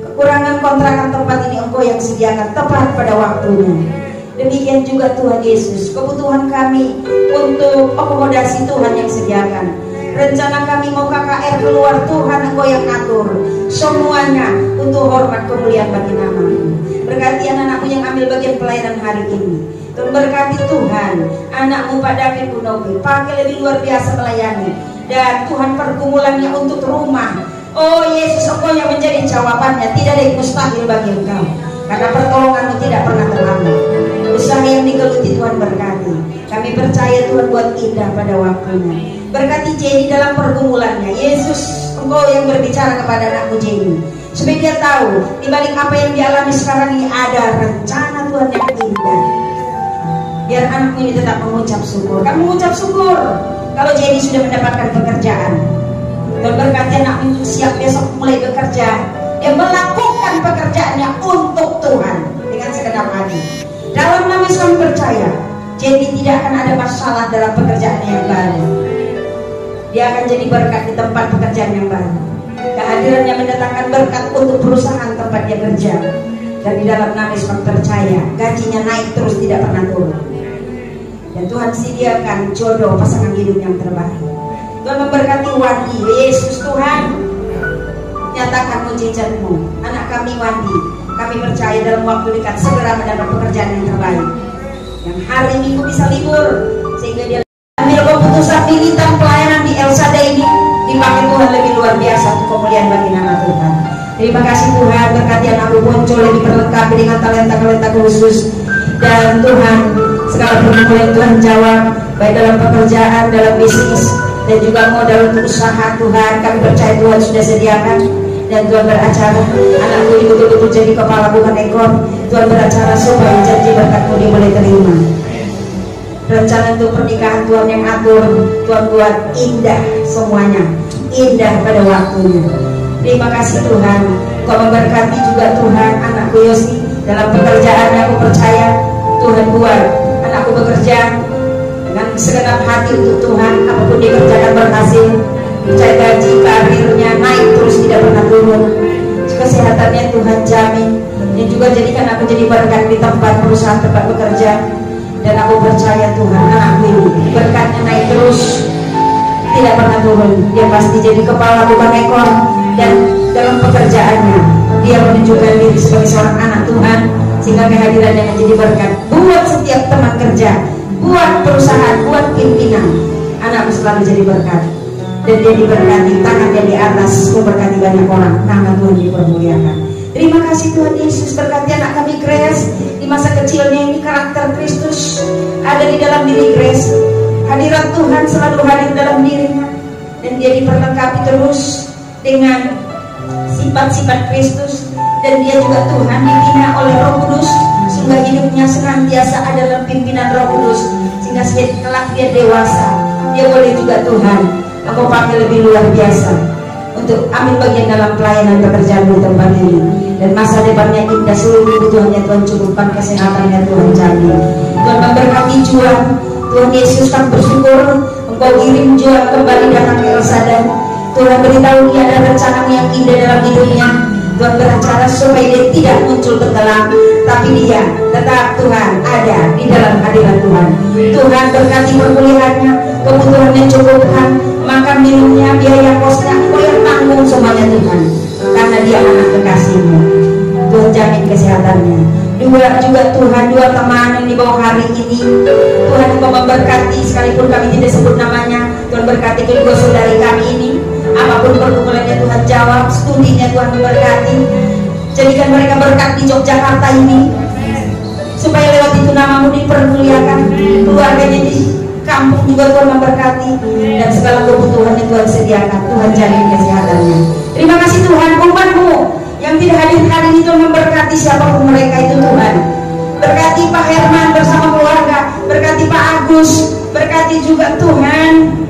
Kekurangan kontrakan tempat ini Engkau yang sediakan tepat pada waktunya. Demikian juga Tuhan Yesus, kebutuhan kami untuk akomodasi Tuhan yang sediakan. Rencana kami mau KKR keluar, Tuhan Engkau yang atur semuanya untuk hormat kemuliaan bagi nama-Mu. Berkati anak-anak-Mu yang ambil bagian pelayanan hari ini. Tuhan berkati Tuhan anak-Mu Pak David Bunobi, pakai lebih luar biasa melayani. Dan Tuhan pergumulannya untuk rumah, oh Yesus Engkau yang menjadi jawabannya. Tidak ada yang mustahil bagi Engkau, karena pertolongan-Mu tidak pernah terlambat. Usaha yang digeluti Tuhan berkati. Kami percaya Tuhan buat indah pada waktunya. Berkati Jenny dalam pergumulannya. Yesus, Engkau yang berbicara kepada anakku Jenny, supaya dia tahu di balik apa yang dialami sekarang ini ada rencana Tuhan yang indah. Biar anakku ini tetap mengucap syukur. Kamu mengucap syukur kalau Jenny sudah mendapatkan pekerjaan. Dan berkati anakku itu siap besok mulai bekerja. Dia melakukan pekerjaannya untuk Tuhan dengan segenap hati. Dalam nama Yesus kami percaya Jenny tidak akan ada masalah dalam pekerjaan yang baru. Dia akan jadi berkat di tempat pekerjaan yang baru. Kehadirannya mendatangkan berkat untuk perusahaan tempat dia kerja. Dan di dalam nama Yesus kami percaya gajinya naik terus, tidak pernah turun. Dan Tuhan sediakan jodoh pasangan hidup yang terbaik. Tuhan memberkati Wandi. Yesus Tuhan, nyatakan mujizat-Mu. Anak kami Wandi, kami percaya dalam waktu dekat segera mendapat pekerjaan yang terbaik. Yang hari Minggu bisa libur, sehingga dia ambil keputusan militan pelayanan di El Shaddai ini dipakai Tuhan lebih luar biasa untuk kemuliaan bagi nama Tuhan. Terima kasih Tuhan, berkati anakku muncul lebih perlengkapi dengan talenta-talenta khusus. Dan Tuhan, segala pergumulan Tuhan jawab, baik dalam pekerjaan, dalam bisnis, dan juga modal untuk usaha. Tuhan, kami percaya Tuhan sudah sediakan. Dan Tuhan beracara, anakku ini betul-betul jadi kepala bukan ekor. Tuhan beracara supaya janji berkat-Mu dia boleh terima. Rencana untuk pernikahan Tuhan yang atur, Tuhan buat indah semuanya, indah pada waktunya. Terima kasih Tuhan, Kau memberkati juga Tuhan anakku Yosi dalam pekerjaannya. Aku percaya Tuhan buat anakku bekerja dengan segenap hati untuk Tuhan. Apapun dia kerjakan berhasil. Percaya gaji karirnya naik terus, tidak pernah turun. Kesehatannya Tuhan jamin. Dan juga jadikan aku jadi berkat di tempat perusahaan tempat bekerja. Dan aku percaya Tuhan anakku ini berkatnya naik terus, tidak pernah turun. Dia pasti jadi kepala bukan ekor. Dan dalam pekerjaannya dia menunjukkan diri sebagai seorang anak Tuhan, sehingga kehadirannya menjadi berkat buat setiap teman kerja, buat perusahaan, buat pimpinan. Anakku selalu jadi berkat. Dan dia diberkati, tangannya di atas, memberkati banyak orang. Nama Tuhan dipermuliakan. Terima kasih Tuhan Yesus, berkati anak kami Grace. Di masa kecilnya ini karakter Kristus ada di dalam diri Grace. Hadirat Tuhan selalu hadir dalam dirinya. Dan dia diperlengkapi terus dengan sifat-sifat Kristus. Dan dia juga Tuhan dibina oleh Roh Kudus, sehingga hidupnya senantiasa ada dalam pimpinan Roh Kudus. Sehingga setelah dia dewasa, dia boleh juga Tuhan Aku panggil lebih luar biasa untuk ambil bagian dalam pelayanan pekerjaan di tempat ini. Dan masa depannya indah, seluruh kebutuhannya Tuhan cukupkan, kesehatannya Tuhan jamin. Tuhan memberkati Juan. Tuhan Yesus, kami bersyukur Engkau kirim Juan kembali datang ke El Shaddai. Tuhan beritahu dia ada rencana yang indah dalam hidupnya. Tuhan beracara supaya dia tidak muncul tenggelam, tapi dia tetap Tuhan ada di dalam hadirat Tuhan. Tuhan berkati perkuliahannya, kebutuhannya cukupkan, makan minumnya, biaya kosnya Engkau yang tanggung semuanya Tuhan, karena dia anak kekasih-Mu. Tuhan jamin kesehatannya. Juga Tuhan, dua teman yang di bawah hari ini, Tuhan Engkau memberkati, sekalipun kami tidak sebut namanya. Tuhan berkati kedua saudari kami ini, apapun pergumulannya Tuhan jawab, studinya Tuhan memberkati. Jadikan mereka berkat di Yogyakarta ini, supaya lewat itu nama-Mu dipermuliakan. Keluarganya di kampung juga Tuhan memberkati, dan segala kebutuhannya Tuhan sediakan. Tuhan jamin kesehatannya. Terima kasih Tuhan, umat-Mu yang tidak hadir hari ini Tuhan memberkati siapapun mereka itu Tuhan. Berkati Pak Herman bersama keluarga, berkati Pak Agus, berkati juga Tuhan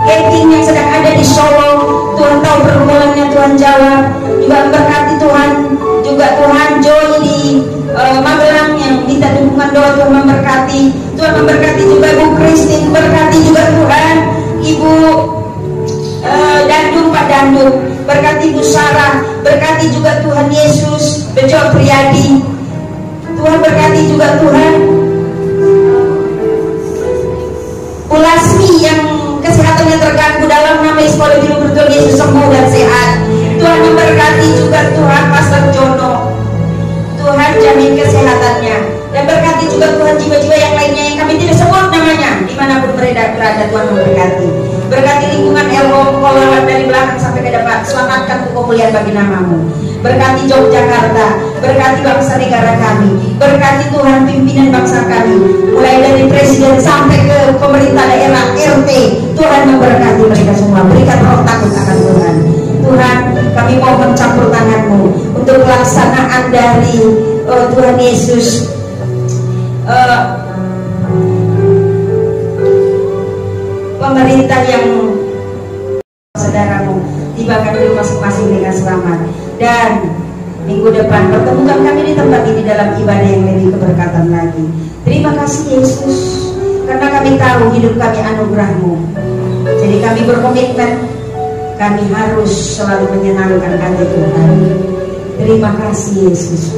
Kevin yang sedang ada di Solo. Tuhan tahu pergumulannya, Tuhan jawab. Juga berkati Tuhan, juga Tuhan Joy di Magelang yang minta dukungan doa, Tuhan memberkati. Tuhan memberkati juga Ibu Christine, berkati juga Tuhan Ibu Dandung, Pak Dandung, berkati Ibu Sarah, berkati juga Tuhan Yesus Bejo Priyadi. Tuhan berkati juga Tuhan Ulasmi yang kesehatannya terganggu, dalam nama Yesus betul Yesus sembuh dan sehat. Tuhan memberkati juga Tuhan Pastor Jono, Tuhan jamin kesehatannya. Dan berkati juga Tuhan jiwa-jiwa yang lainnya yang kami tidak sebut namanya, dimanapun mereka berada Tuhan memberkati. Berkati lingkungan Elmo, Kau lewat dari belakang sampai ke depan, selamatkan untuk kemuliaan bagi namamu. Berkati Yogyakarta, berkati bangsa negara kami, berkati Tuhan pimpinan bangsa kami, mulai dari presiden sampai ke pemerintah daerah, RT. Tuhan memberkati mereka semua, berikan roh takut akan Tuhan. Tuhan, kami mohon campur tangan-Mu untuk pelaksanaan dari Tuhan Yesus pemerintah yang saudaramu tibakan dulu masing-masing dengan selamat. Dan minggu depan pertemukan kami di tempat ini dalam ibadah yang lebih keberkatan lagi. Terima kasih Yesus, karena kami tahu hidup kami anugerah-Mu. Jadi kami berkomitmen, kami harus selalu menyenangkan hati Tuhan. Terima kasih Yesus.